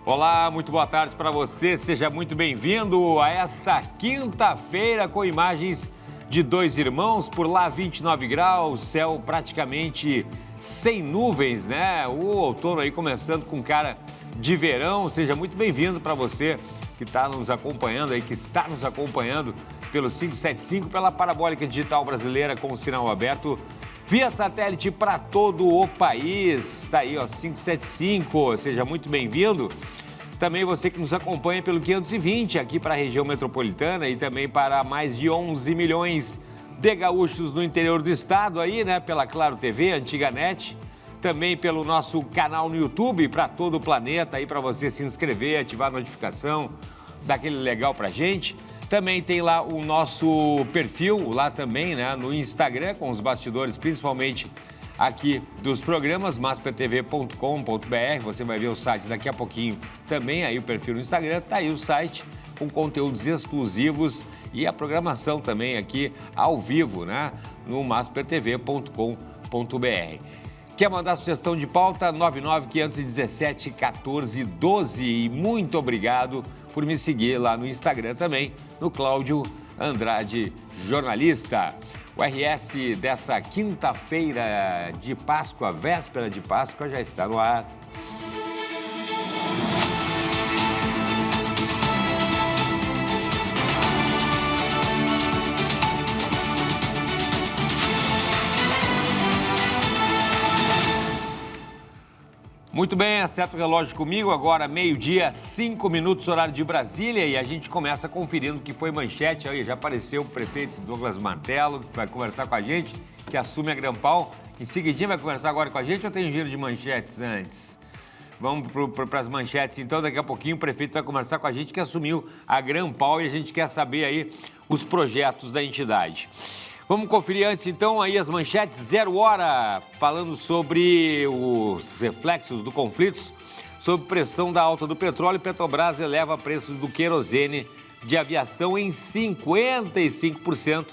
Olá, muito boa tarde para você. Seja muito bem-vindo a esta quinta-feira com imagens de dois irmãos. Por lá, 29 graus, céu praticamente sem nuvens, né? O outono aí começando com cara de verão. Seja muito bem-vindo para você que está nos acompanhando aí, que está nos acompanhando pelo 575, pela Parabólica Digital Brasileira com o sinal aberto via satélite para todo o país. Está aí, ó, 575, seja muito bem-vindo. Também você que nos acompanha pelo 520 aqui para a região metropolitana e também para mais de 11 milhões de gaúchos no interior do estado aí, né? Pela Claro TV, Antiga Net, também pelo nosso canal no YouTube para todo o planeta aí para você se inscrever, ativar a notificação, dar aquele legal pra gente. Também tem lá o nosso perfil, lá também, né, no Instagram, com os bastidores, principalmente aqui dos programas, maspertv.com.br. Você vai ver o site daqui a pouquinho também, aí o perfil no Instagram, tá aí o site com conteúdos exclusivos e a programação também aqui ao vivo, né, no maspertv.com.br. Quer mandar sugestão de pauta? 99517-1412. E muito obrigado por me seguir lá no Instagram também, no Cláudio Andrade Jornalista. O RS dessa quinta-feira de Páscoa, véspera de Páscoa, já está no ar. Muito bem, acerta o relógio comigo, agora meio-dia, 5 minutos, horário de Brasília, e a gente começa conferindo o que foi manchete. Aí já apareceu o prefeito Douglas Martello, que vai conversar com a gente, que assume a Grampal. Em seguidinho vai conversar agora com a gente ou tem um giro de manchetes antes? Vamos para as manchetes, então daqui a pouquinho o prefeito vai conversar com a gente que assumiu a Grampal e a gente quer saber aí os projetos da entidade. Vamos conferir antes, então, aí as manchetes 0 hora, falando sobre os reflexos do conflito, sob pressão da alta do petróleo, Petrobras eleva preços do querosene de aviação em 55%.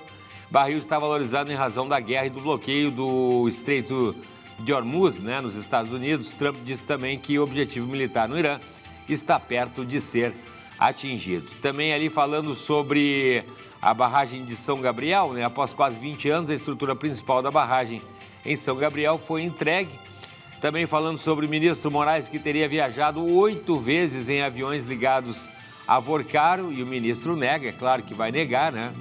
Barril está valorizado em razão da guerra e do bloqueio do Estreito de Hormuz, né, nos Estados Unidos. Trump disse também que o objetivo militar no Irã está perto de ser atingido. Também ali falando sobre a barragem de São Gabriel, né? Após quase 20 anos, a estrutura principal da barragem em São Gabriel foi entregue. Também falando sobre o ministro Moraes, que teria viajado 8 vezes em aviões ligados a Vorcaro, e o ministro nega, é claro que vai negar, né?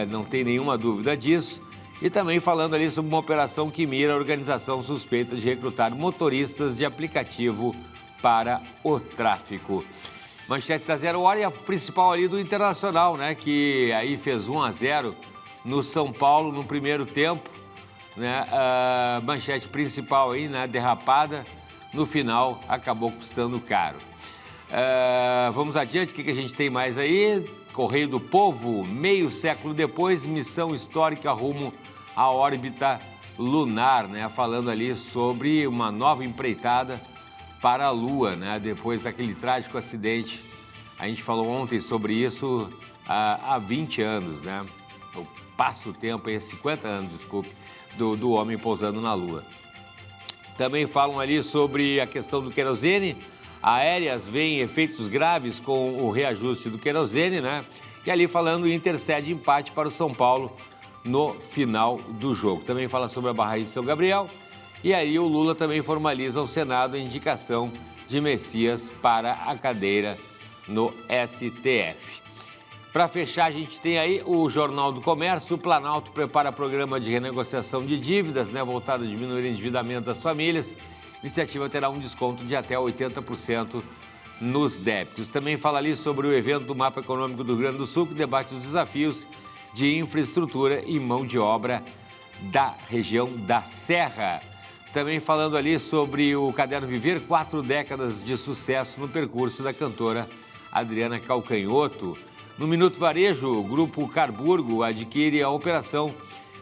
Não tem nenhuma dúvida disso. E também falando ali sobre uma operação que mira a organização suspeita de recrutar motoristas de aplicativo para o tráfico. Manchete da 0 hora e a principal ali do Internacional, né? Que aí fez 1-0 no São Paulo no primeiro tempo, né? A manchete principal aí, né? Derrapada, no final acabou custando caro. Vamos adiante, o que a gente tem mais aí? Correio do Povo, meio século depois, missão histórica rumo à órbita lunar, né? Falando ali sobre uma nova empreitada para a Lua, né? Depois daquele trágico acidente. A gente falou ontem sobre isso há 20 anos, né? Passa o tempo, 50 anos, desculpe, do homem pousando na Lua. Também falam ali sobre a questão do querosene. Aéreas veem efeitos graves com o reajuste do querosene, né? E ali falando, Inter cede empate para o São Paulo no final do jogo. Também fala sobre a barragem de São Gabriel. E aí o Lula também formaliza ao Senado a indicação de Messias para a cadeira no STF. Para fechar, a gente tem aí o Jornal do Comércio. O Planalto prepara programa de renegociação de dívidas, né, voltado a diminuir o endividamento das famílias. A iniciativa terá um desconto de até 80% nos débitos. Também fala ali sobre o evento do Mapa Econômico do Rio Grande do Sul, que debate os desafios de infraestrutura e mão de obra da região da Serra. Também falando ali sobre o Caderno Viver, 4 décadas de sucesso no percurso da cantora Adriana Calcanhoto. No Minuto Varejo, o Grupo Carburgo adquire a operação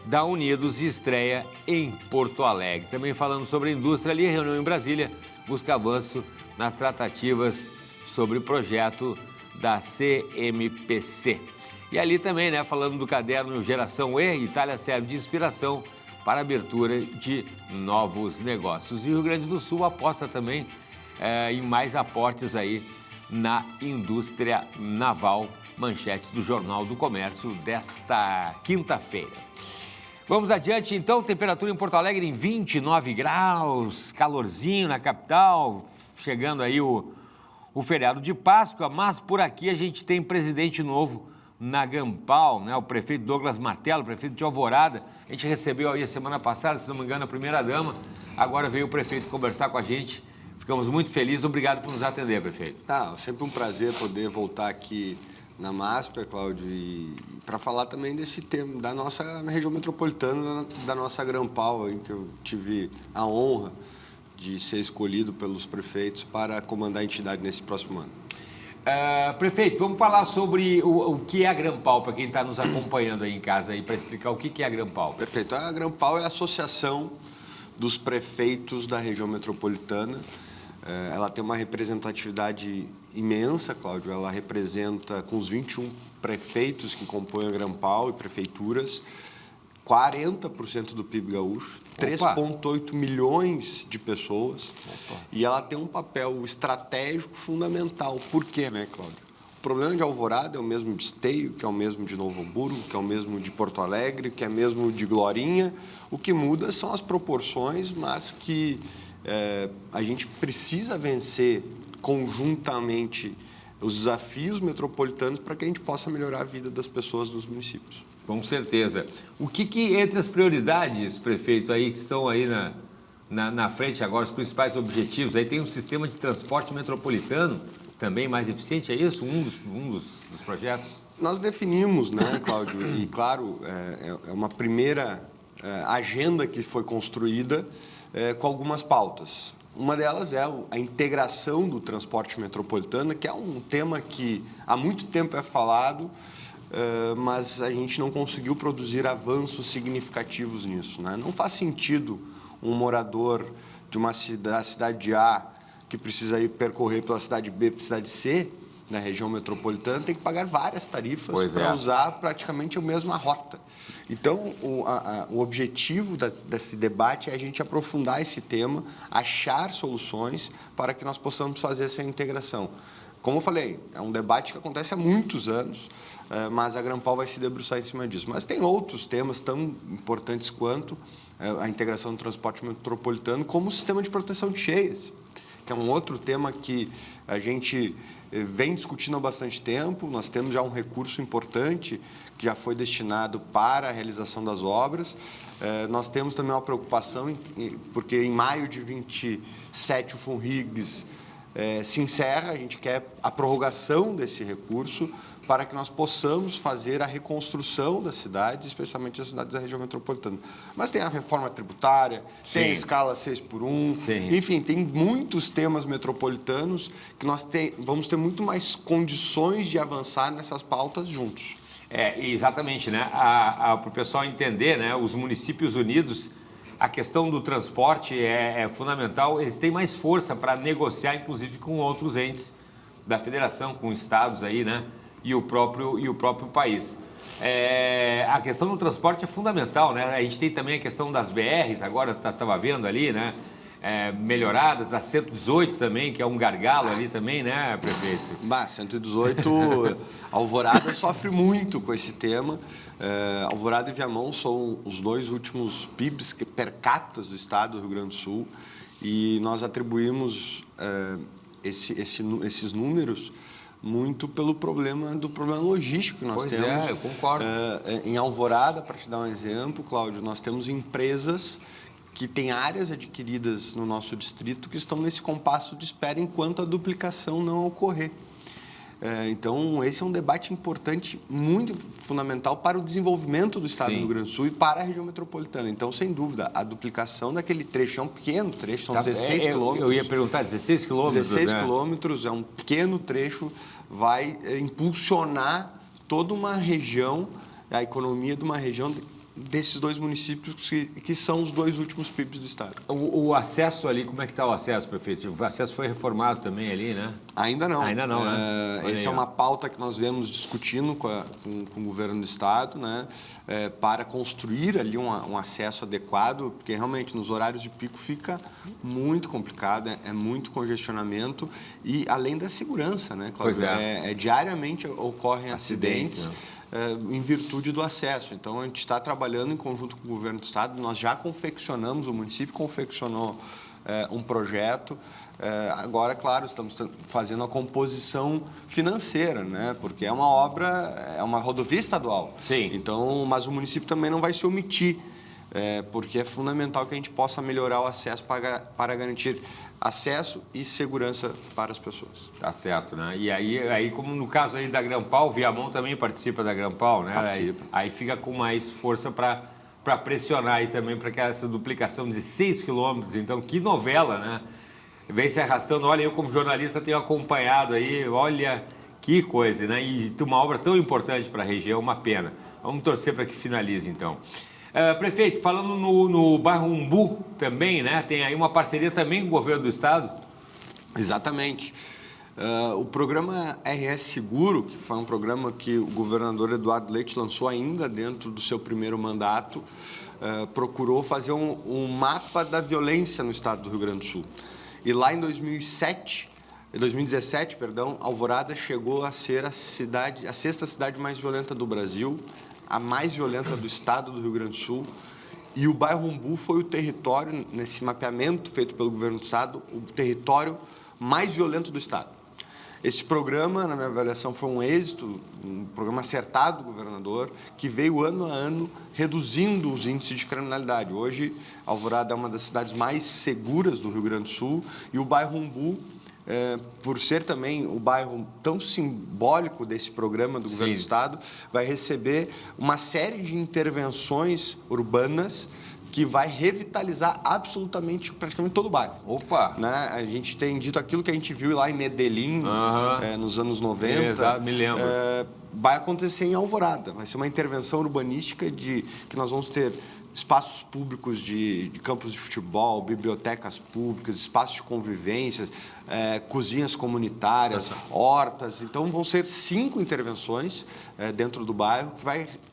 da Unidos e estreia em Porto Alegre. Também falando sobre a indústria ali, a reunião em Brasília busca avanço nas tratativas sobre o projeto da CMPC. E ali também, né, falando do caderno Geração E, Itália serve de inspiração para a abertura de novos negócios. E o Rio Grande do Sul aposta também e mais aportes aí na indústria naval. Manchetes do Jornal do Comércio desta quinta-feira. Vamos adiante, então. Temperatura em Porto Alegre em 29 graus, calorzinho na capital, chegando aí o feriado de Páscoa, mas por aqui a gente tem presidente novo na Grampal, né? O prefeito Douglas Martello, prefeito de Alvorada. A gente recebeu aí a semana passada, se não me engano, a primeira-dama. Agora veio o prefeito conversar com a gente. Ficamos muito felizes. Obrigado por nos atender, prefeito. Sempre um prazer poder voltar aqui na Masper, Cláudio, e para falar também desse tema da nossa região metropolitana, da nossa Grampal, em que eu tive a honra de ser escolhido pelos prefeitos para comandar a entidade nesse próximo ano. Prefeito, vamos falar sobre o que é a Grampal, para quem está nos acompanhando aí em casa, para explicar o que é a Grampal. Perfeito. A Grampal é a associação dos prefeitos da região metropolitana. Ela tem uma representatividade imensa, Cláudio. Ela representa, com os 21 prefeitos que compõem a Grampal e prefeituras, 40% do PIB gaúcho, 3,8 milhões de pessoas. E ela tem um papel estratégico fundamental. Por quê, né, Cláudio? O problema de Alvorada é o mesmo de Esteio, que é o mesmo de Novo Hamburgo, que é o mesmo de Porto Alegre, que é o mesmo de Glorinha. O que muda são as proporções, mas que a gente precisa vencer conjuntamente os desafios metropolitanos para que a gente possa melhorar a vida das pessoas dos municípios. Com certeza. O que entre as prioridades, prefeito, aí que estão aí na frente agora, os principais objetivos, aí tem um sistema de transporte metropolitano também mais eficiente, é isso? Um dos projetos? Nós definimos, né, Cláudio, e claro, é uma primeira agenda que foi construída com algumas pautas. Uma delas é a integração do transporte metropolitano, que é um tema que há muito tempo é falado, mas a gente não conseguiu produzir avanços significativos nisso, né? Não faz sentido um morador da cidade A que precisa ir percorrer pela cidade B para a cidade C, na região metropolitana, tem que pagar várias tarifas para usar praticamente a mesma rota. Então, o objetivo desse debate é a gente aprofundar esse tema, achar soluções para que nós possamos fazer essa integração. Como eu falei, é um debate que acontece há muitos anos, mas a Grampal vai se debruçar em cima disso. Mas tem outros temas tão importantes quanto a integração do transporte metropolitano, como o sistema de proteção de cheias, que é um outro tema que a gente vem discutindo há bastante tempo. Nós temos já um recurso importante que já foi destinado para a realização das obras. Nós temos também uma preocupação, porque em maio de 27 o FUNRIGS se encerra, a gente quer a prorrogação desse recurso para que nós possamos fazer a reconstrução das cidades, especialmente as cidades da região metropolitana. Mas tem a reforma tributária, tem a escala 6x1, enfim, tem muitos temas metropolitanos que nós vamos ter muito mais condições de avançar nessas pautas juntos. Exatamente, né? Para o pessoal entender, né? Os municípios unidos, a questão do transporte é fundamental. Eles têm mais força para negociar, inclusive, com outros entes da federação, com estados aí, né? E o próprio país. A questão do transporte é fundamental, né? A gente tem também a questão das BRs, agora estava vendo ali, né? Melhoradas, a 118 também, que é um gargalo ali também, né, prefeito? 118, Alvorada sofre muito com esse tema. Alvorada e Viamão são os dois últimos PIBs per capita do estado do Rio Grande do Sul, e nós atribuímos esses números muito pelo problema logístico que nós temos. Eu concordo. Em Alvorada, para te dar um exemplo, Cláudio, nós temos empresas que têm áreas adquiridas no nosso distrito que estão nesse compasso de espera enquanto a duplicação não ocorrer. Então, esse é um debate importante, muito fundamental para o desenvolvimento do estado do Rio Grande do Sul e para a região metropolitana. Então, sem dúvida, a duplicação daquele trecho é um pequeno trecho, são 16 quilômetros. Eu ia perguntar, 16 quilômetros? 16 quilômetros, é um pequeno trecho, vai impulsionar toda uma região, a economia de uma região desses 2 municípios que são os 2 últimos PIBs do estado. O acesso ali, como é que está o acesso, prefeito? O acesso foi reformado também ali, né? Ainda não. Ainda não, né? Essa é uma pauta que nós viemos discutindo com o governo do estado, né? Para construir ali um acesso adequado, porque realmente nos horários de pico fica muito complicado, é muito congestionamento e além da segurança, né, Cláudio? Pois diariamente ocorrem acidentes. Né? Em virtude do acesso. Então, a gente está trabalhando em conjunto com o governo do estado, nós já confeccionamos, o município confeccionou um projeto. Agora, claro, estamos fazendo a composição financeira, né? Porque é uma obra, é uma rodovia estadual. Sim. Então, mas o município também não vai se omitir, porque é fundamental que a gente possa melhorar o acesso para garantir acesso e segurança para as pessoas. Tá certo, né? E aí como no caso aí da Grampal, o Viamão também participa da Grampal, né? Participa. Aí fica com mais força para pressionar aí também para que essa duplicação de 6 quilômetros. Então, que novela, né? Vem se arrastando. Olha, eu como jornalista tenho acompanhado aí, olha que coisa, né? E uma obra tão importante para a região, uma pena. Vamos torcer para que finalize, então. Prefeito, falando no bairro Umbu também, né? Tem aí uma parceria também com o governo do estado? Exatamente. O programa RS Seguro, que foi um programa que o governador Eduardo Leite lançou ainda dentro do seu primeiro mandato, procurou fazer um mapa da violência no estado do Rio Grande do Sul. E lá em 2017, Alvorada chegou a ser a 6ª cidade mais violenta do Brasil, a mais violenta do estado do Rio Grande do Sul. E o bairro Umbu foi o território, nesse mapeamento feito pelo governo do estado, o território mais violento do estado. Esse programa, na minha avaliação, foi um êxito, um programa acertado do governador, que veio ano a ano reduzindo os índices de criminalidade. Hoje, Alvorada é uma das cidades mais seguras do Rio Grande do Sul e o bairro Umbu, por ser também o bairro tão simbólico desse programa do governo do estado, vai receber uma série de intervenções urbanas que vai revitalizar absolutamente, praticamente todo o bairro. Opa! Né? A gente tem dito aquilo que a gente viu lá em Medellín, nos anos 90. Exato, me lembro. Vai acontecer em Alvorada. Vai ser uma intervenção urbanística que nós vamos ter espaços públicos de campos de futebol, bibliotecas públicas, espaços de convivência, cozinhas comunitárias, hortas. Então, vão ser 5 intervenções dentro do bairro que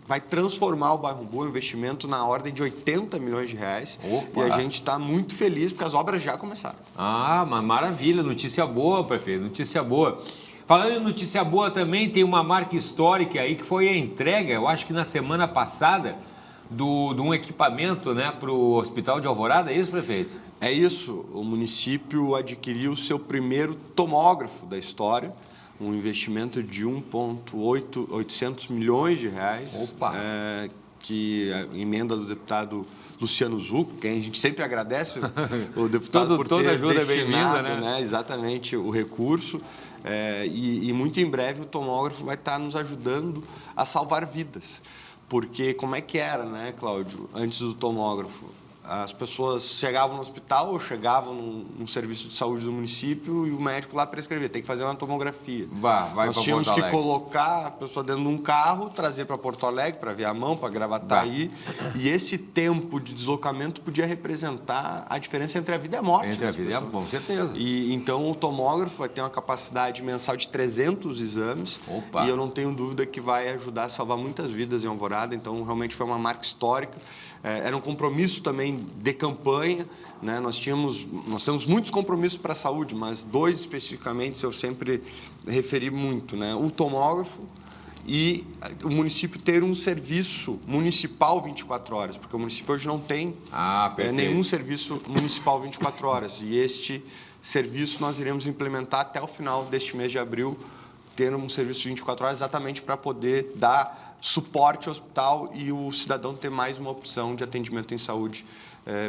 vai transformar o bairro Umbu, um investimento na ordem de 80 milhões de reais. Opa. E a gente está muito feliz porque as obras já começaram. Mas maravilha, notícia boa, prefeito, notícia boa. Falando em notícia boa também, tem uma marca histórica aí que foi a entrega, eu acho que na semana passada, de um equipamento, né, para o Hospital de Alvorada, é isso, prefeito? É isso, o município adquiriu o seu primeiro tomógrafo da história, um investimento de 1,8 milhões de reais. Opa! Que a emenda do deputado Luciano Zucco, quem a gente sempre agradece o deputado por ter toda ajuda é bem-vinda, né? Exatamente, o recurso. E muito em breve o tomógrafo vai estar nos ajudando a salvar vidas. Porque como é que era, né, Cláudio, antes do tomógrafo? As pessoas chegavam no hospital ou chegavam num serviço de saúde do município e o médico lá prescrevia, tem que fazer uma tomografia. Nós tínhamos que colocar a pessoa dentro de um carro, trazer para Porto Alegre, para Viamão, para Gravataí. E esse tempo de deslocamento podia representar a diferença entre a vida e a morte. Entre a vida e a morte, com certeza. E então o tomógrafo vai ter uma capacidade mensal de 300 exames. Opa. E eu não tenho dúvida que vai ajudar a salvar muitas vidas em Alvorada. Então, realmente foi uma marca histórica. Era um compromisso também de campanha, né? Nós temos muitos compromissos para a saúde, mas 2 especificamente eu sempre referi muito, né? O tomógrafo e o município ter um serviço municipal 24 horas, porque o município hoje não tem nenhum serviço municipal 24 horas. E este serviço nós iremos implementar até o final deste mês de abril, tendo um serviço de 24 horas exatamente para poder dar suporte ao hospital e o cidadão ter mais uma opção de atendimento em saúde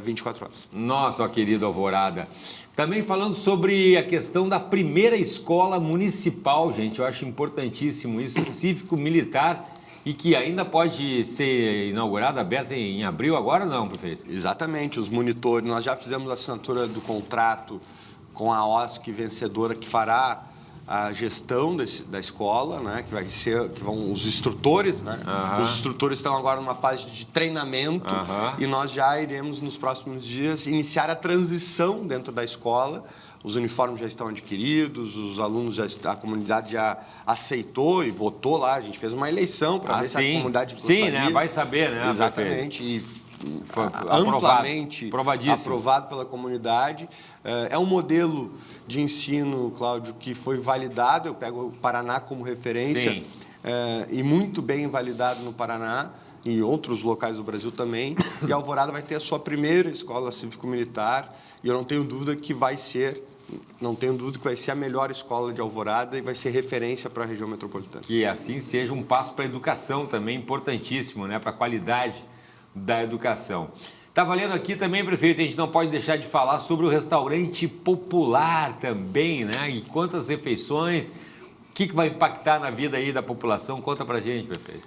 24 horas. Nossa, querido Alvorada. Também falando sobre a questão da primeira escola municipal, gente, eu acho importantíssimo isso, cívico-militar, e que ainda pode ser inaugurada, aberta em abril agora, não, prefeito? Exatamente, os monitores, nós já fizemos a assinatura do contrato com a OSC vencedora, que fará a gestão da escola, né, que vão os instrutores, né? Os instrutores estão agora numa fase de treinamento e nós já iremos nos próximos dias iniciar a transição dentro da escola. Os uniformes já estão adquiridos, os alunos a comunidade já aceitou e votou lá. A gente fez uma eleição para ver se a comunidade gostaria. Sim, né? Vai saber, né? Exatamente. E foi amplamente aprovadíssimo. aprovado pela comunidade. É um modelo de ensino, Cláudio, que foi validado. Eu pego o Paraná como referência e muito bem validado no Paraná e em outros locais do Brasil também. E a Alvorada vai ter a sua primeira escola cívico-militar e eu não tenho dúvida que vai ser a melhor escola de Alvorada e vai ser referência para a região metropolitana. Que assim seja um passo para a educação também importantíssimo, né? Para a qualidade da educação. Está valendo aqui também, prefeito, a gente não pode deixar de falar sobre o restaurante popular também, né? E quantas refeições, o que vai impactar na vida aí da população? Conta pra gente, prefeito.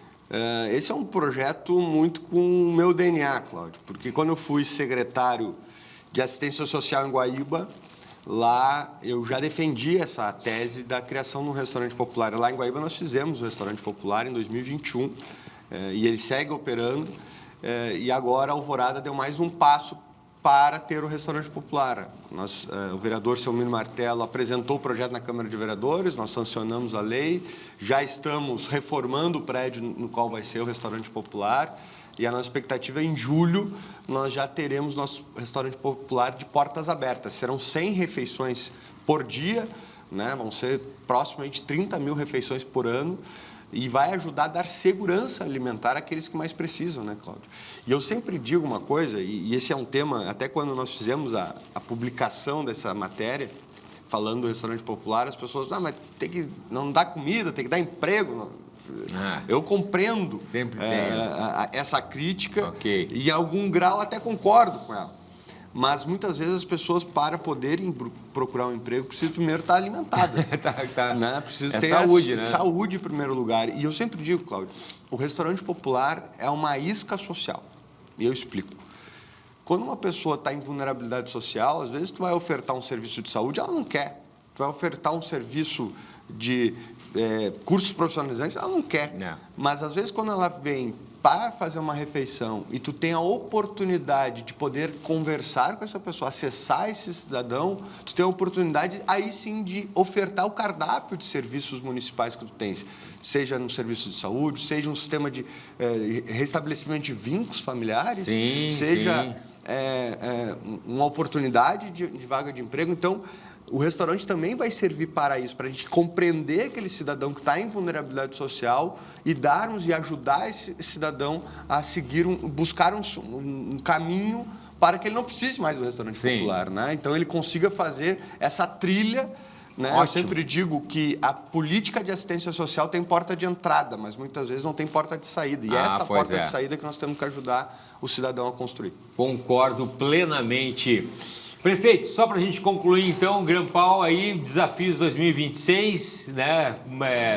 Esse é um projeto muito com o meu DNA, Cláudio, porque quando eu fui secretário de assistência social em Guaíba, lá eu já defendi essa tese da criação de um restaurante popular. Lá em Guaíba nós fizemos um restaurante popular em 2021 e ele segue operando. E agora a Alvorada deu mais um passo para ter o restaurante popular. O vereador Selmir Martello apresentou o projeto na Câmara de Vereadores, nós sancionamos a lei, já estamos reformando o prédio no qual vai ser o restaurante popular e a nossa expectativa é em julho nós já teremos nosso restaurante popular de portas abertas. Serão 100 refeições por dia, né? Vão ser proximamente 30 mil refeições por ano. E vai ajudar a dar segurança alimentar àqueles que mais precisam, né, Cláudio? E eu sempre digo uma coisa, e esse é um tema, até quando nós fizemos a publicação dessa matéria, falando do restaurante popular, as pessoas, mas não dá comida, tem que dar emprego. Eu compreendo sempre essa crítica e em algum grau até concordo com ela. Mas muitas vezes as pessoas, para poderem procurar um emprego, precisam primeiro estar alimentadas. Né? Precisam ter saúde, né? Saúde em primeiro lugar. E eu sempre digo, Cláudio, o restaurante popular é uma isca social. E eu explico. Quando uma pessoa está em vulnerabilidade social, às vezes tu vai ofertar um serviço de saúde, ela não quer. Tu vai ofertar um serviço de cursos profissionalizantes, ela não quer. Não. Mas às vezes quando ela vem para fazer uma refeição e tu tem a oportunidade de poder conversar com essa pessoa, acessar esse cidadão, tu tem a oportunidade aí sim de ofertar o cardápio de serviços municipais que tu tens, seja no serviço de saúde, seja um sistema de restabelecimento de vínculos familiares, seja uma oportunidade de vaga de emprego. Então, o restaurante também vai servir para isso, para a gente compreender aquele cidadão que está em vulnerabilidade social e darmos e ajudar esse cidadão a seguir, buscar um caminho para que ele não precise mais do restaurante popular, né? Então, ele consiga fazer essa trilha, né? Eu sempre digo que a política de assistência social tem porta de entrada, mas muitas vezes não tem porta de saída. E essa porta de saída que nós temos que ajudar o cidadão a construir. Concordo plenamente. Prefeito, só para a gente concluir então, Grampal aí, desafios 2026, né?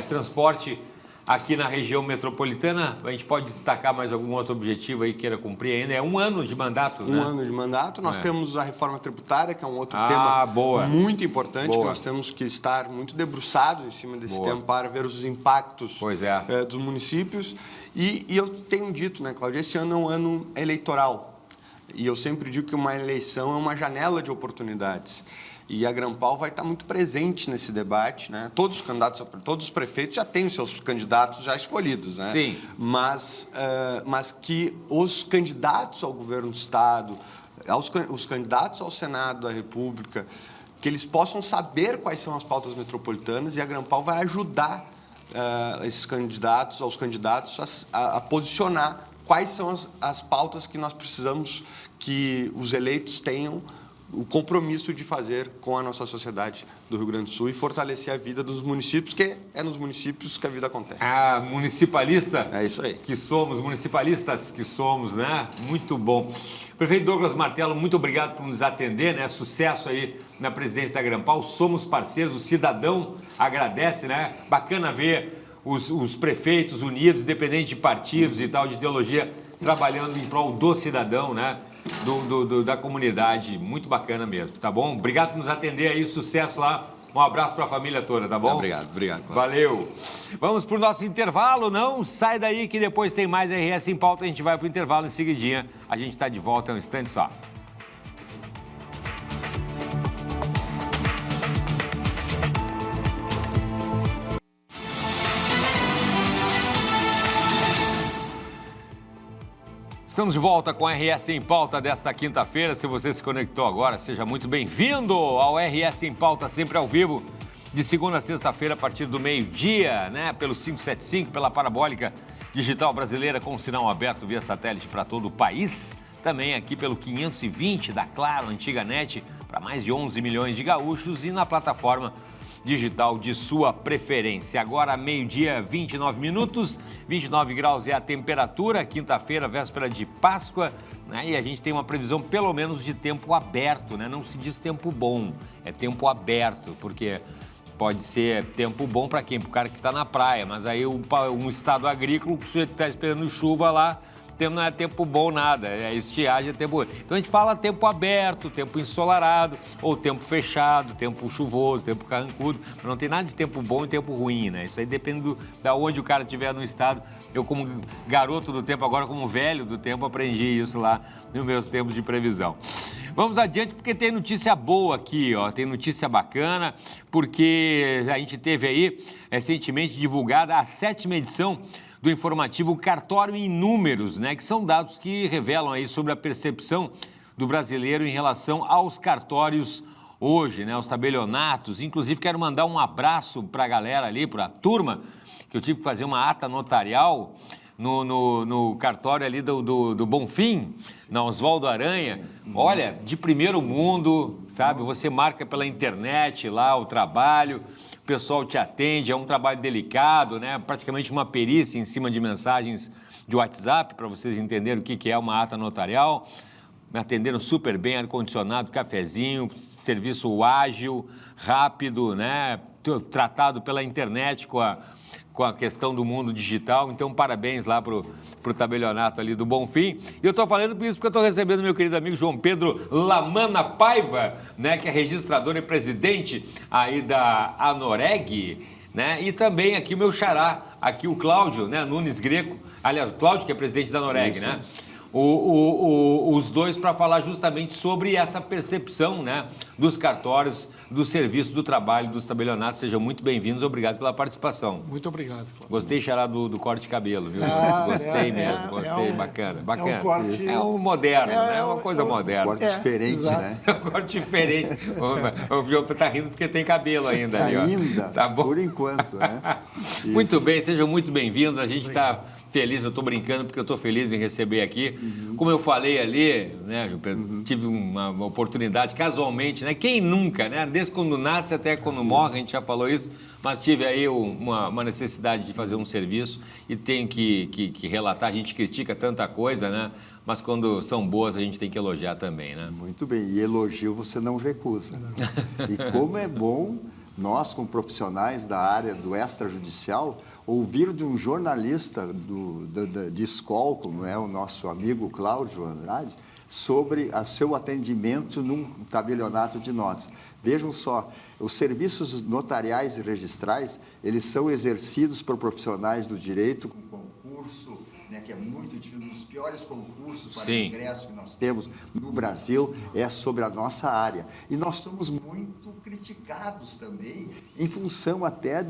Transporte aqui na região metropolitana, a gente pode destacar mais algum outro objetivo aí que queira cumprir ainda? É um ano de mandato, né? Um ano de mandato. Nós temos a reforma tributária, que é um outro tema muito importante, que nós temos que estar muito debruçados em cima desse tema para ver os impactos dos municípios. E eu tenho dito, né, Cláudio, esse ano é um ano eleitoral. E eu sempre digo que uma eleição é uma janela de oportunidades. E a Grampal vai estar muito presente nesse debate, né? Todos os candidatos, todos os prefeitos já têm os seus candidatos já escolhidos, né? Sim. Mas que os candidatos ao governo do Estado, os candidatos ao Senado da República, que eles possam saber quais são as pautas metropolitanas, e a Grampal vai ajudar aos candidatos a posicionar quais são as pautas que nós precisamos que os eleitos tenham o compromisso de fazer com a nossa sociedade do Rio Grande do Sul e fortalecer a vida dos municípios, que é nos municípios que a vida acontece. Municipalista? É isso aí. Que somos, municipalistas que somos, né? Muito bom. Prefeito Douglas Martello, muito obrigado por nos atender, né? Sucesso aí na presidência da Grampal. Somos parceiros, o cidadão agradece, né? Bacana ver os prefeitos unidos, independente de partidos e tal, de ideologia, trabalhando em prol do cidadão, né? Da comunidade. Muito bacana mesmo, tá bom? Obrigado por nos atender aí, sucesso lá Um abraço para a família toda, tá bom? Obrigado. Cláudio. Valeu. Vamos pro nosso intervalo, não sai daí que depois tem mais RS em Pauta, a gente vai pro intervalo em seguidinha. A gente está de volta um instante só. Estamos de volta com a RS em Pauta desta quinta-feira. Se você se conectou agora, seja muito bem-vindo ao RS em Pauta, sempre ao vivo, de segunda a sexta-feira, a partir do meio-dia, né? Pelo 575, pela Parabólica Digital Brasileira, com sinal aberto via satélite para todo o país. Também aqui pelo 520 da Claro, antiga NET, para mais de 11 milhões de gaúchos e na plataforma digital de sua preferência. Agora, meio-dia, 29 minutos, 29 graus é a temperatura, quinta-feira, véspera de Páscoa, né? E a gente tem uma previsão, pelo menos, de tempo aberto, né? Não se diz tempo bom, é tempo aberto, porque pode ser tempo bom para quem? Para o cara que está na praia, mas aí um estado agrícola, que o sujeito está esperando chuva lá, não é tempo bom nada, é estiagem, é tempo... Então a gente fala tempo aberto, tempo ensolarado, ou tempo fechado, tempo chuvoso, tempo carrancudo, mas não tem nada de tempo bom e tempo ruim, né? Isso aí depende da onde o cara estiver no estado. Eu, como garoto do tempo, agora como velho do tempo, aprendi isso lá nos meus tempos de previsão. Vamos adiante, porque tem notícia boa aqui, ó, tem notícia bacana, porque a gente teve aí, recentemente divulgada a 7ª edição do informativo Cartório em Números, né, que são dados que revelam aí sobre a percepção do brasileiro em relação aos cartórios hoje, né, aos tabelionatos. Inclusive, quero mandar um abraço para a galera ali, para a turma, que eu tive que fazer uma ata notarial no cartório ali do Bonfim, na Oswaldo Aranha. Olha, de primeiro mundo, sabe? Você marca pela internet lá o trabalho, o pessoal te atende, é um trabalho delicado, né? Praticamente uma perícia em cima de mensagens de WhatsApp, para vocês entenderem o que é uma ata notarial. Me atenderam super bem, ar-condicionado, cafezinho, serviço ágil, rápido, né? Tratado pela internet com a questão do mundo digital. Então, parabéns lá pro tabelionato ali do Bonfim. E eu estou falando por isso porque eu estou recebendo meu querido amigo João Pedro Lamana Paiva, né, que é registrador e presidente aí da Anoreg, né, e também aqui o meu xará, aqui o Cláudio, né, Nunes Greco, aliás, o Cláudio que é presidente da Anoreg, né? Os dois para falar justamente sobre essa percepção, né, dos cartórios, do serviço, do trabalho, dos tabelionatos. Sejam muito bem-vindos, obrigado pela participação. Muito obrigado, Cláudio. Gostei, xará, do corte de cabelo, viu? Gostei mesmo, gostei, bacana. É um corte... É um moderno, né? É uma coisa moderna. Corte diferente, né? É um corte diferente. O João tá rindo porque tem cabelo ainda ali, ó. Ainda, tá bom? por enquanto, né? Muito bem, sejam muito bem-vindos. A gente está feliz, eu estou brincando porque eu estou feliz em receber aqui. Como eu falei ali, né, João Pedro, tive uma oportunidade, casualmente, né? Quem nunca, né? Desde quando nasce até quando morre, a gente já falou isso, mas tive aí uma necessidade de fazer um serviço e tenho que relatar. A gente critica tanta coisa, né? Mas quando são boas, a gente tem que elogiar também, né? Muito bem, e elogio você não recusa. E como é bom nós, como profissionais da área do extrajudicial, ouvir de um jornalista de escola, como é o nosso amigo Cláudio Andrade, sobre o seu atendimento num tabelionato de notas. Vejam só, os serviços notariais e registrais, eles são exercidos por profissionais do direito com concurso, né, que é muito difícil, um dos piores concursos para ingresso que nós temos no Brasil, é sobre a nossa área. E nós somos muito criticados também, em função até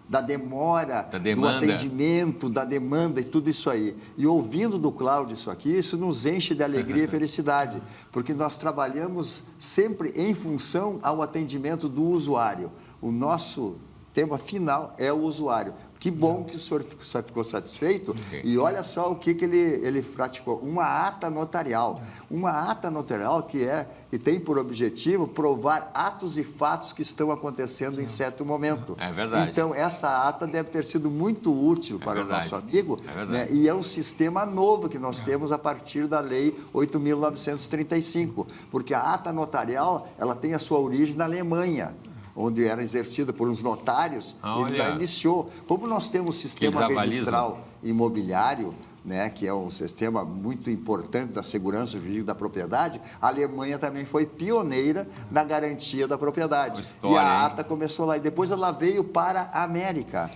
da demora, do atendimento, da demanda e tudo isso aí. E ouvindo do Cláudio isso aqui, isso nos enche de alegria e felicidade, porque nós trabalhamos sempre em função ao atendimento do usuário. O nosso tema final é o usuário. Que bom que o senhor ficou satisfeito. Okay. E olha só o que ele praticou. Uma ata notarial. Uma ata notarial que tem por objetivo provar atos e fatos que estão acontecendo em certo momento. É verdade. Então, essa ata deve ter sido muito útil para o nosso amigo. Né? E é um sistema novo que nós temos a partir da Lei 8.935. Porque a ata notarial, ela tem a sua origem na Alemanha, onde era exercida por uns notários, ele já iniciou. Como nós temos sistema registral imobiliário, né, que é um sistema muito importante da segurança jurídica da propriedade, a Alemanha também foi pioneira na garantia da propriedade. História, e a ata começou lá, e depois ela veio para a América.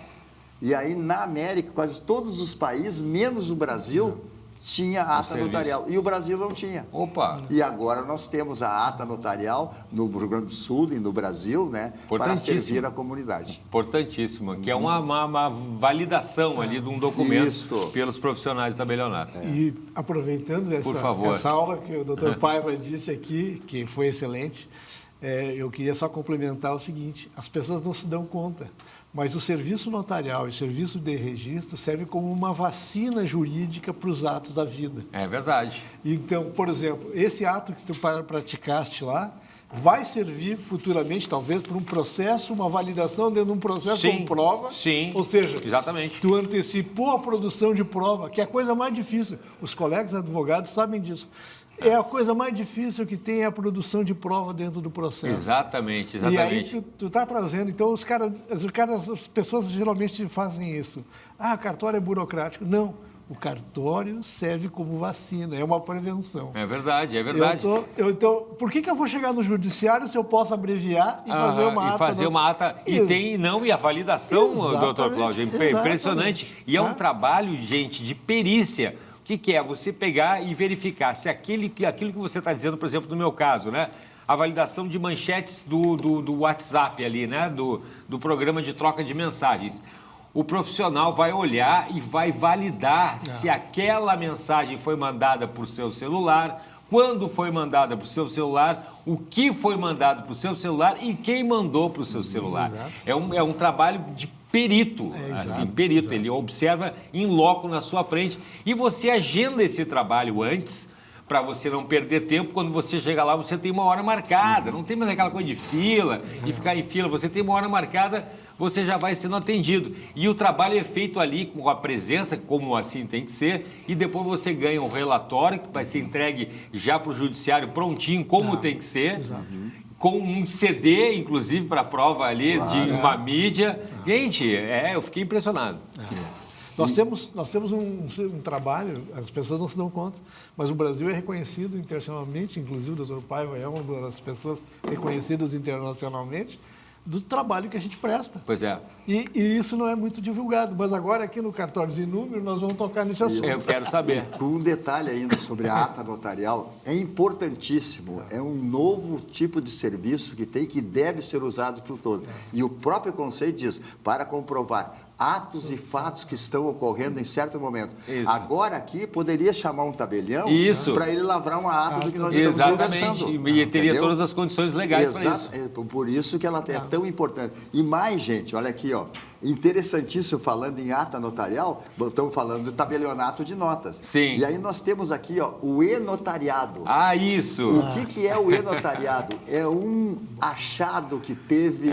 E aí, na América, quase todos os países, menos o Brasil, tinha ata notarial. E o Brasil não tinha. Opa! E agora nós temos a ata notarial no Rio Grande do Sul e no Brasil, né, para servir a comunidade. Importantíssimo, que é uma validação ali de um documento pelos profissionais do tabelionato. E aproveitando essa aula que o Dr. Paiva disse aqui, que foi excelente, eu queria só complementar o seguinte: as pessoas não se dão conta, mas o serviço notarial e o serviço de registro serve como uma vacina jurídica para os atos da vida. É verdade. Então, por exemplo, esse ato que tu praticaste lá vai servir futuramente, talvez, para um processo, uma validação dentro de um processo com prova. Sim, ou seja, exatamente. Tu antecipou a produção de prova, que é a coisa mais difícil. Os colegas advogados sabem disso. É a coisa mais difícil que tem, é a produção de prova dentro do processo. Exatamente. E aí tu está trazendo, então as pessoas geralmente fazem isso. O cartório é burocrático. Não, o cartório serve como vacina, é uma prevenção. É verdade, é verdade. Então, por que eu vou chegar no judiciário se eu posso abreviar e fazer uma ata? E fazer uma ata, e a validação, doutor Cláudio, é impressionante. E é um trabalho, gente, de perícia. O que é? Você pegar e verificar se aquilo que você está dizendo, por exemplo, no meu caso, né? A validação de manchetes do WhatsApp ali, né? Do programa de troca de mensagens. O profissional vai olhar e vai validar se aquela mensagem foi mandada por seu celular, quando foi mandada para o seu celular, o que foi mandado para o seu celular e quem mandou para o seu celular. É um trabalho de perito, perito. Ele observa em loco na sua frente e você agenda esse trabalho antes para você não perder tempo. Quando você chega lá, você tem uma hora marcada, não tem mais aquela coisa de fila e ficar em fila, você tem uma hora marcada, você já vai sendo atendido. E o trabalho é feito ali com a presença, como assim tem que ser, e depois você ganha um relatório que vai ser entregue já para o judiciário prontinho, como tem que ser. Com um CD, inclusive, para prova ali, de uma mídia. Gente, eu fiquei impressionado. Nós temos um trabalho, as pessoas não se dão conta, mas o Brasil é reconhecido internacionalmente, inclusive o Dr. Paiva é uma das pessoas reconhecidas internacionalmente, do trabalho que a gente presta. Pois é. E isso não é muito divulgado, mas agora aqui no Cartórios e Números nós vamos tocar nesse assunto. Eu quero saber. Com um detalhe ainda sobre a ata notarial, é importantíssimo, é um novo tipo de serviço que deve ser usado por todos. E o próprio conceito diz, para comprovar atos e fatos que estão ocorrendo em certo momento. Isso. Agora aqui poderia chamar um tabelião para ele lavrar uma ata do que nós estamos conversando. E teria todas as condições legais para isso. Por isso que ela é tão importante. E mais, gente, olha aqui, ó, interessantíssimo, falando em ata notarial, estamos falando do tabelionato de notas. Sim. E aí nós temos aqui, ó, o e-notariado. Isso! O que é o e-notariado? É um achado que teve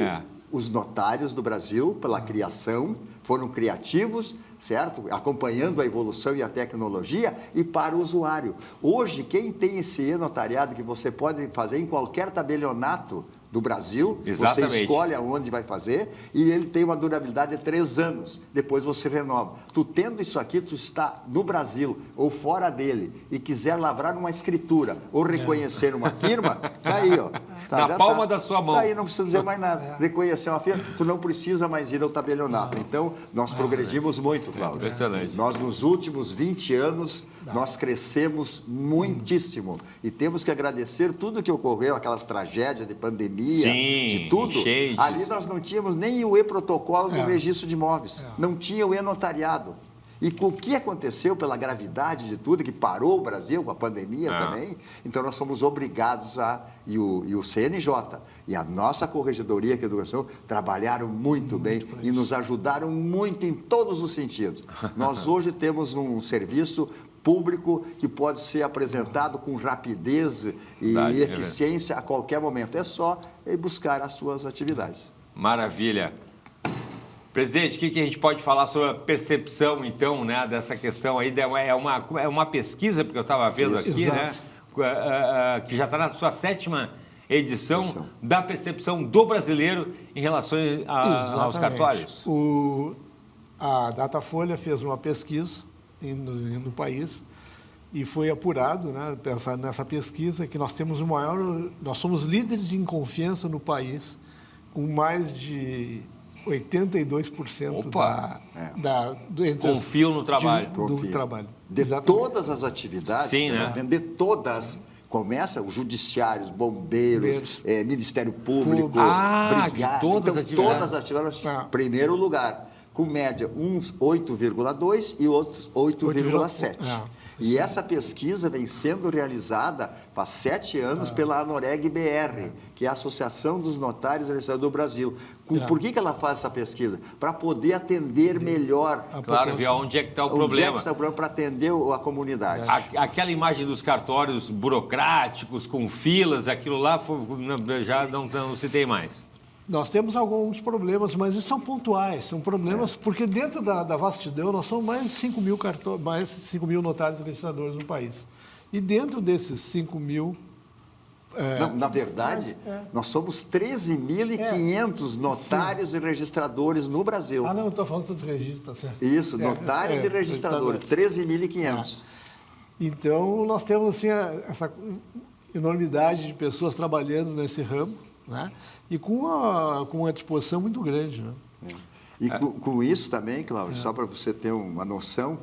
os notários do Brasil pela criação, foram criativos, certo? Acompanhando a evolução e a tecnologia e para o usuário. Hoje, quem tem esse e-notariado que você pode fazer em qualquer tabelionato do Brasil, você escolhe aonde vai fazer e ele tem uma durabilidade de 3 anos, depois você renova. Tu tendo isso aqui, tu está no Brasil ou fora dele e quiser lavrar uma escritura ou reconhecer uma firma, tá aí, ó. Na palma da sua mão. Tá aí, não precisa dizer mais nada. Reconhecer uma firma, tu não precisa mais ir ao tabelionato. Então, nós progredimos muito, Cláudio. Excelente. Nós, nos últimos 20 anos, nós crescemos muitíssimo. E temos que agradecer tudo que ocorreu, aquelas tragédias de pandemia, de tudo. Enchentes. Ali nós não tínhamos nem o e-protocolo do registro de imóveis. Não tinha o e-notariado. E com o que aconteceu pela gravidade de tudo, que parou o Brasil com a pandemia também, então nós fomos obrigados e o CNJ e a nossa Corregedoria aqui do Educação trabalharam muito bem e nos ajudaram muito em todos os sentidos. Nós hoje temos um serviço público que pode ser apresentado com rapidez e eficiência a qualquer momento. É só buscar as suas atividades. Maravilha. Presidente, o que a gente pode falar sobre a percepção, então, né, dessa questão aí? É uma pesquisa, porque eu estava vendo aqui, né, que já está na sua 7ª edição, da percepção do brasileiro em relação aos cartórios. A Datafolha fez uma pesquisa no país. E foi apurado, né, nessa pesquisa, que nós temos nós somos líderes em confiança no país, com mais de 82% confio no trabalho. Do trabalho. De todas as atividades, sim, né? De todas. Começa os judiciários, bombeiros, Ministério Público, Brigada. De todas as atividades. Todas as atividades, primeiro lugar. Com média, uns 8,2 e outros 8,7. E essa pesquisa vem sendo realizada faz 7 anos pela ANOREG-BR, que é a Associação dos Notários e Registradores do Brasil. Por que ela faz essa pesquisa? Para poder atender melhor. Claro, ver onde é que está o problema. Onde é que está o problema para atender a comunidade. Aquela imagem dos cartórios burocráticos, com filas, aquilo lá já não citei mais. Nós temos alguns problemas, mas eles são pontuais, são problemas, porque dentro da vastidão nós somos mais de 5 mil notários e registradores no país. E dentro desses 5 mil... Na verdade, nós somos 13.500 notários e registradores no Brasil. Não, eu estou falando dos registros, tá certo. Isso, notários e registradores, 13.500. Então, nós temos assim, essa enormidade de pessoas trabalhando nesse ramo, né? E com uma disposição muito grande. Né? E com isso também, Cláudio, só para você ter uma noção,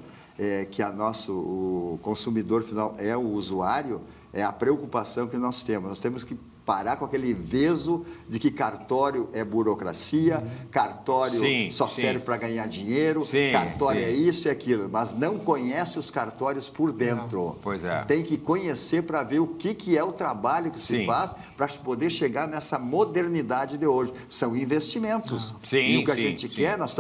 que o consumidor final é o usuário, é a preocupação que nós temos. Nós temos que parar com aquele veso de que cartório é burocracia, cartório só serve para ganhar dinheiro, cartório é isso e aquilo, mas não conhece os cartórios por dentro. Pois é. Tem que conhecer para ver o que é o trabalho que se faz para poder chegar nessa modernidade de hoje. São investimentos. E o que a gente quer, nós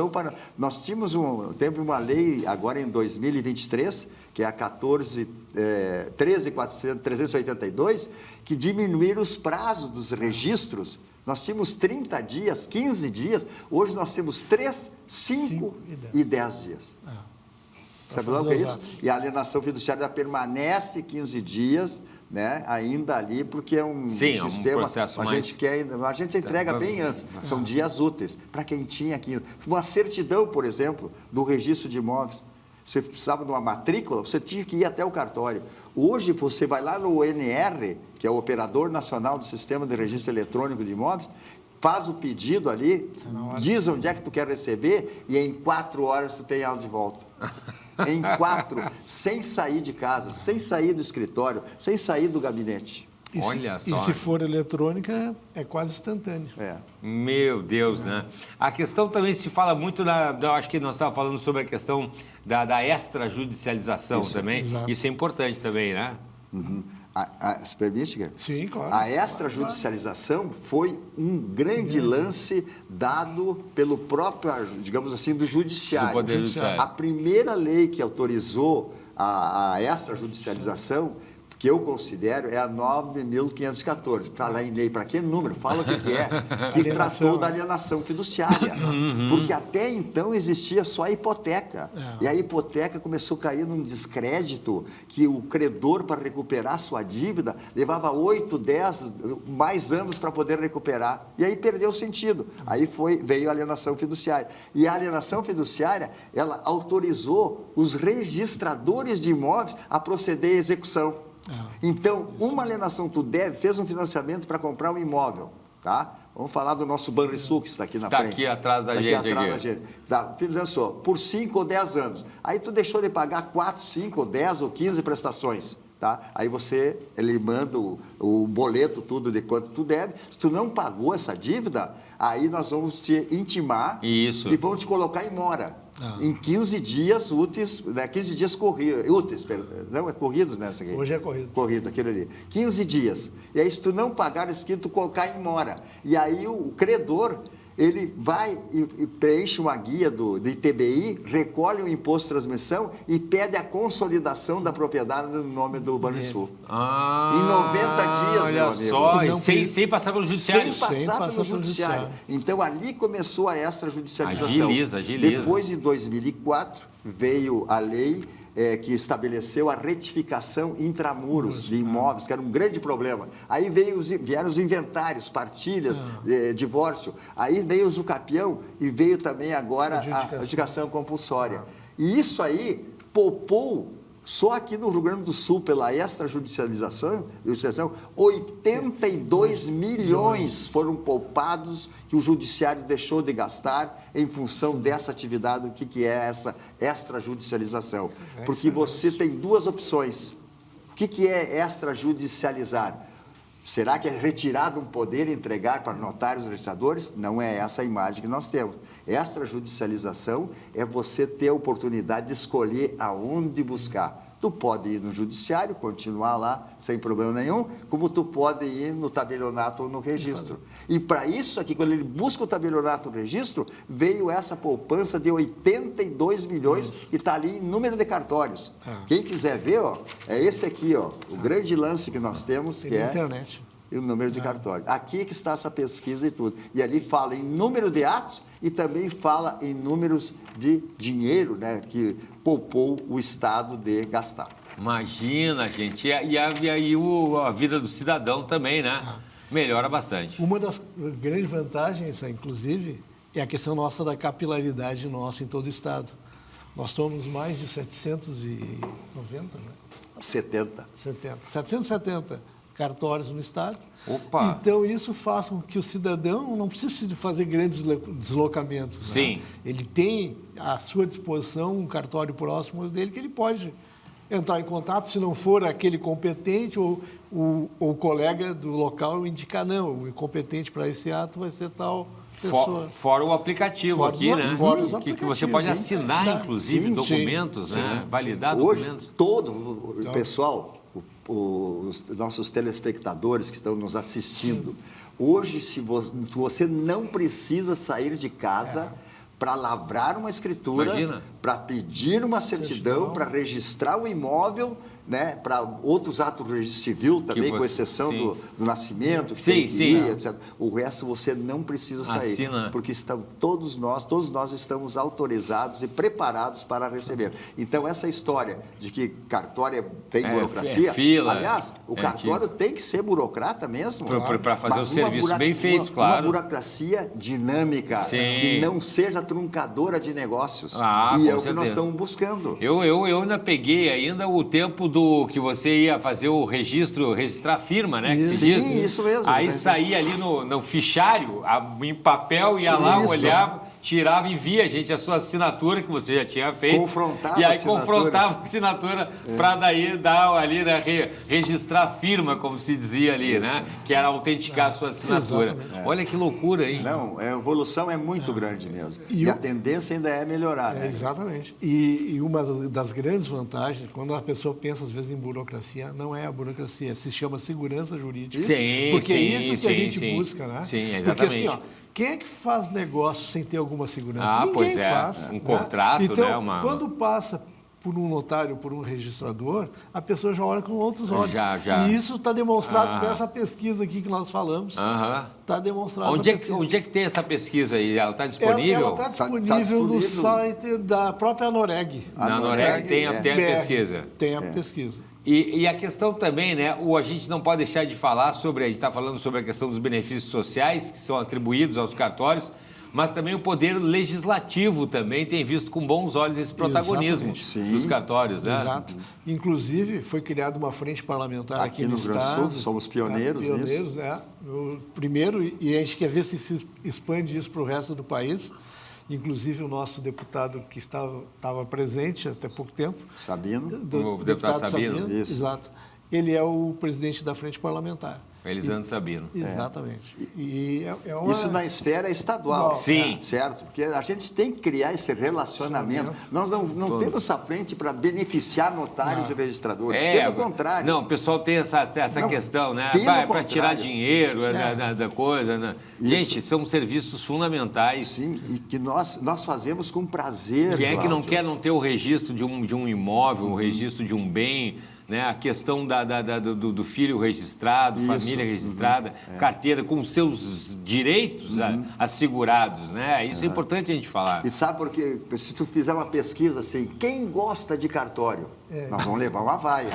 teve uma lei agora em 2023, que é a 13.382, que diminuíram os prazos dos registros. Nós tínhamos 30 dias, 15 dias, hoje nós temos 3, 5 e 10 dias. Sabe lá o que é isso? E a alienação fiduciária permanece 15 dias, né, ainda ali, porque é um sistema... Um processo a gente entrega bem antes, são dias úteis. Para quem tinha aqui, uma certidão, por exemplo, do registro de imóveis. Você precisava de uma matrícula, você tinha que ir até o cartório. Hoje, você vai lá no ONR, que é o Operador Nacional do Sistema de Registro Eletrônico de Imóveis, faz o pedido ali, diz onde é que tu quer receber e em 4 horas tu tem ela de volta. Em 4, sem sair de casa, sem sair do escritório, sem sair do gabinete. Olha só. E se for eletrônica, é quase instantâneo. Meu Deus, né? A questão também se fala muito, eu acho que nós estávamos falando sobre a questão da extrajudicialização também. Exato. Isso é importante também, né? Se permite, Guilherme? Sim, claro. A extrajudicialização foi um grande lance dado pelo próprio, digamos assim, do judiciário. Poder judiciário. A primeira lei que autorizou a extrajudicialização, que eu considero, é a 9.514. Falar em lei para que número? Fala o que é. Que tratou da alienação fiduciária. Porque até então existia só a hipoteca. E a hipoteca começou a cair num descrédito que o credor, para recuperar sua dívida, levava 8, 10, mais anos para poder recuperar. E aí perdeu o sentido. Aí veio a alienação fiduciária. E a alienação fiduciária, ela autorizou os registradores de imóveis a proceder à execução. Então, uma alienação tu deve, fez um financiamento para comprar um imóvel, tá? Vamos falar do nosso Banrisul, que está aqui na frente. Está aqui atrás da gente. Financiou por 5 ou 10 anos. Aí tu deixou de pagar 4, 5, ou 10 ou 15 prestações. Tá? Aí ele manda o boleto, tudo de quanto tu deve. Se tu não pagou essa dívida, aí nós vamos te intimar e vamos te colocar em mora. Em 15 dias úteis, né? 15 dias úteis, não, é corridos nessa aqui. Hoje é corrido. Corrido, aquele ali. 15 dias. E aí, se tu não pagar isso aqui, tu colocar em mora. E aí, o credor, ele vai e preenche uma guia do ITBI, recolhe o imposto de transmissão e pede a consolidação da propriedade no nome do Banrisul. Em 90 dias, meu amigo. Olha só, sem passar pelo judiciário. Sem passar pelo judiciário. Então, ali começou a extrajudicialização. Agiliza. Depois, em 2004, veio a lei que estabeleceu a retificação intramuros de imóveis, que era um grande problema. Aí vieram os inventários, partilhas, divórcio. Aí veio o Zucapião e veio também agora a adjudicação compulsória. E isso aí poupou, só aqui no Rio Grande do Sul, pela extrajudicialização, 82 milhões foram poupados que o judiciário deixou de gastar em função dessa atividade. O que é essa extrajudicialização? Porque você tem duas opções. O que é extrajudicializar? Será que é retirar um poder e entregar para notários e registradores? Não é essa a imagem que nós temos. Extrajudicialização é você ter a oportunidade de escolher aonde buscar. Tu pode ir no judiciário, continuar lá sem problema nenhum, como tu pode ir no tabelionato ou no registro. E para isso aqui, quando ele busca o tabelionato ou o registro, veio essa poupança de 82 milhões e está ali em número de cartórios. Quem quiser ver, ó, é esse aqui, ó, o grande lance que nós temos, que é internet. E o número de cartório. Aqui que está essa pesquisa e tudo. E ali fala em número de atos e também fala em números de dinheiro, né, que poupou o Estado de gastar. Imagina, gente. E aí a vida do cidadão também, né? Melhora bastante. Uma das grandes vantagens, inclusive, é a questão nossa da capilaridade nossa em todo o Estado. Nós somos mais de 790, né? 770 cartórios no Estado. Opa. Então, isso faz com que o cidadão não precise de fazer grandes deslocamentos. Sim. Né? Ele tem à sua disposição um cartório próximo dele que ele pode entrar em contato, se não for aquele competente ou o colega do local indicar, não, o competente para esse ato vai ser tal pessoa. Fora o aplicativo aqui, né? Que você pode assinar, inclusive, documentos, né? Validar documentos. Hoje, todo o pessoal... Os nossos telespectadores que estão nos assistindo, hoje, se você não precisa sair de casa para lavrar uma escritura, para pedir uma certidão, para registrar o imóvel, né, para outros atos do registro civil também, com exceção do nascimento, etc. O resto você não precisa sair, porque todos nós estamos autorizados e preparados para receber. Então, essa história de que cartório tem burocracia, aliás, o cartório tem que ser burocrata mesmo. Para fazer os serviços bem feitos, claro. Uma burocracia dinâmica, que não seja truncadora de negócios. E é o que nós estamos buscando. Eu ainda peguei o tempo que você ia fazer o registrar a firma, né? Isso mesmo. Aí saía ali no fichário, em papel, ia lá, olhava, tirava e via, gente, a sua assinatura que você já tinha feito. Confrontava e aí confrontava a assinatura para daí dar ali, né, registrar a firma, como se dizia ali, né? Que era autenticar a sua assinatura. Olha que loucura, hein? Não, a evolução é muito grande mesmo. E a tendência ainda é melhorar, né? Exatamente. E uma das grandes vantagens, quando a pessoa pensa, às vezes, em burocracia, não é a burocracia, se chama segurança jurídica. Porque é isso que a gente busca, né? Sim, exatamente. Porque, quem é que faz negócio sem ter alguma segurança? Ninguém faz. Um contrato, então, né? Quando passa por um notário, por um registrador, a pessoa já olha com outros olhos. E isso está demonstrado com essa pesquisa aqui que nós falamos. Está demonstrado. Onde é que tem essa pesquisa aí? Ela está disponível? Ela está disponível no site da própria Noreg. Na Noreg tem a pesquisa. Tem a pesquisa. E a questão também, né, a gente não pode deixar de falar sobre, a gente está falando sobre a questão dos benefícios sociais que são atribuídos aos cartórios, mas também o poder legislativo também tem visto com bons olhos esse protagonismo dos cartórios, né? Exato. Inclusive, foi criada uma frente parlamentar aqui no Estado. Rio Grande do Sul, somos pioneiros nisso. Né? O primeiro, e a gente quer ver se expande isso para o resto do país. Inclusive, o nosso deputado que estava presente até pouco tempo. Sabino. O deputado Sabino. Isso. Exato. Ele é o presidente da frente parlamentar. Elisandro Sabino. Exatamente. Isso na esfera estadual. Sim. Certo? Porque a gente tem que criar esse relacionamento. Nós não temos essa frente para beneficiar notários e registradores. Pelo contrário. Não, o pessoal tem essa questão, né? Para tirar dinheiro da coisa. Né? Gente, são serviços fundamentais. Sim, e que nós fazemos com prazer. Quem é que não quer não ter o registro de um imóvel, o registro de um bem, né? A questão do filho registrado, família registrada, carteira com os seus direitos assegurados, né? Isso é importante a gente falar. E sabe por quê? Se tu fizer uma pesquisa assim, quem gosta de cartório? Nós vamos levar uma vaia.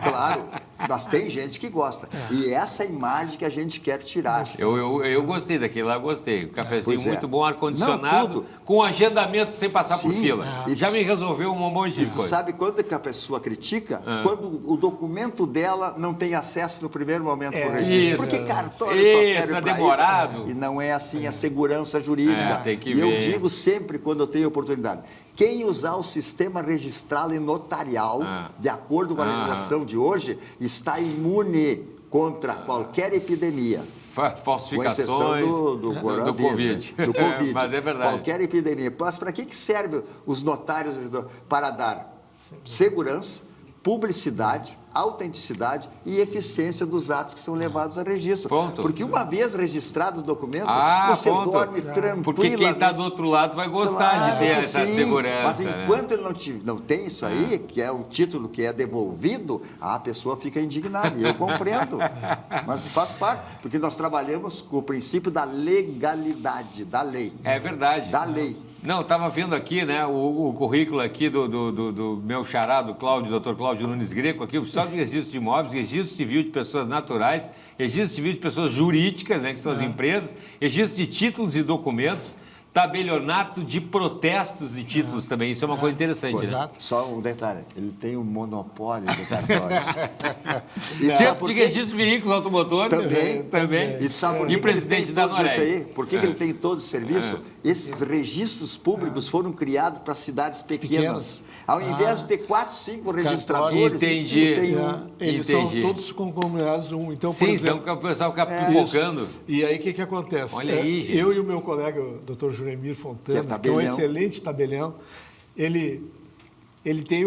Claro, mas tem gente que gosta. E essa imagem que a gente quer tirar. Eu gostei daquele lá, gostei. O cafezinho muito bom, Não, ar-condicionado, tudo. com agendamento sem passar por Sim. fila. E Já me resolveu um monte de E tu coisa. sabe quando que a pessoa critica? Quando o documento dela não tem acesso no primeiro momento para o registro. Isso. Porque cartório só serve Isso, é para demorado. isso. E não é assim a segurança jurídica. Tem que e eu ver. digo sempre, quando eu tenho oportunidade, quem usar o sistema registral e notarial, de acordo com a legislação de hoje, está imune contra qualquer epidemia. Falsificações, Com exceção do Covid. Do Covid. Mas é verdade. Qualquer epidemia. Mas para que servem os notários? Para dar segurança, publicidade, autenticidade e eficiência dos atos que são levados a registro. Ponto. Porque uma vez registrado o documento, você ponto. dorme tranquilamente. Porque quem está do outro lado vai gostar de ter essa sim, segurança. Mas enquanto ele não tem isso aí, que é um título que é devolvido, a pessoa fica indignada. E eu compreendo. Mas faz parte, porque nós trabalhamos com o princípio da legalidade, da lei. É verdade. Da lei. Não, estava vendo aqui, né, o currículo aqui do meu xará, do Dr. Cláudio Nunes Greco, aqui, só de registro de imóveis, registro civil de pessoas naturais, registro civil de pessoas jurídicas, né, que são as empresas, registro de títulos e documentos, tabelionato de protestos e títulos também. Isso é uma coisa interessante, né? Exato. Só um detalhe, ele tem um monopólio de cartórios. Centro de registro de veículos automotores. Também. E sabe por E que presidente ele tem da todos Noreg. isso aí? Por que ele tem todo esse serviço? Esses registros públicos foram criados para cidades pequenas. Ao invés de ter 4, 5 registradores, Entendi. tem um. Eles são todos concominados um. Então, por Sim, exemplo, então o pessoal fica pipocando. E aí, o que acontece? Olha aí, gente. Eu e o meu colega, o Dr. Juremir Fontana, que é um tabelião. excelente tabelião, ele tem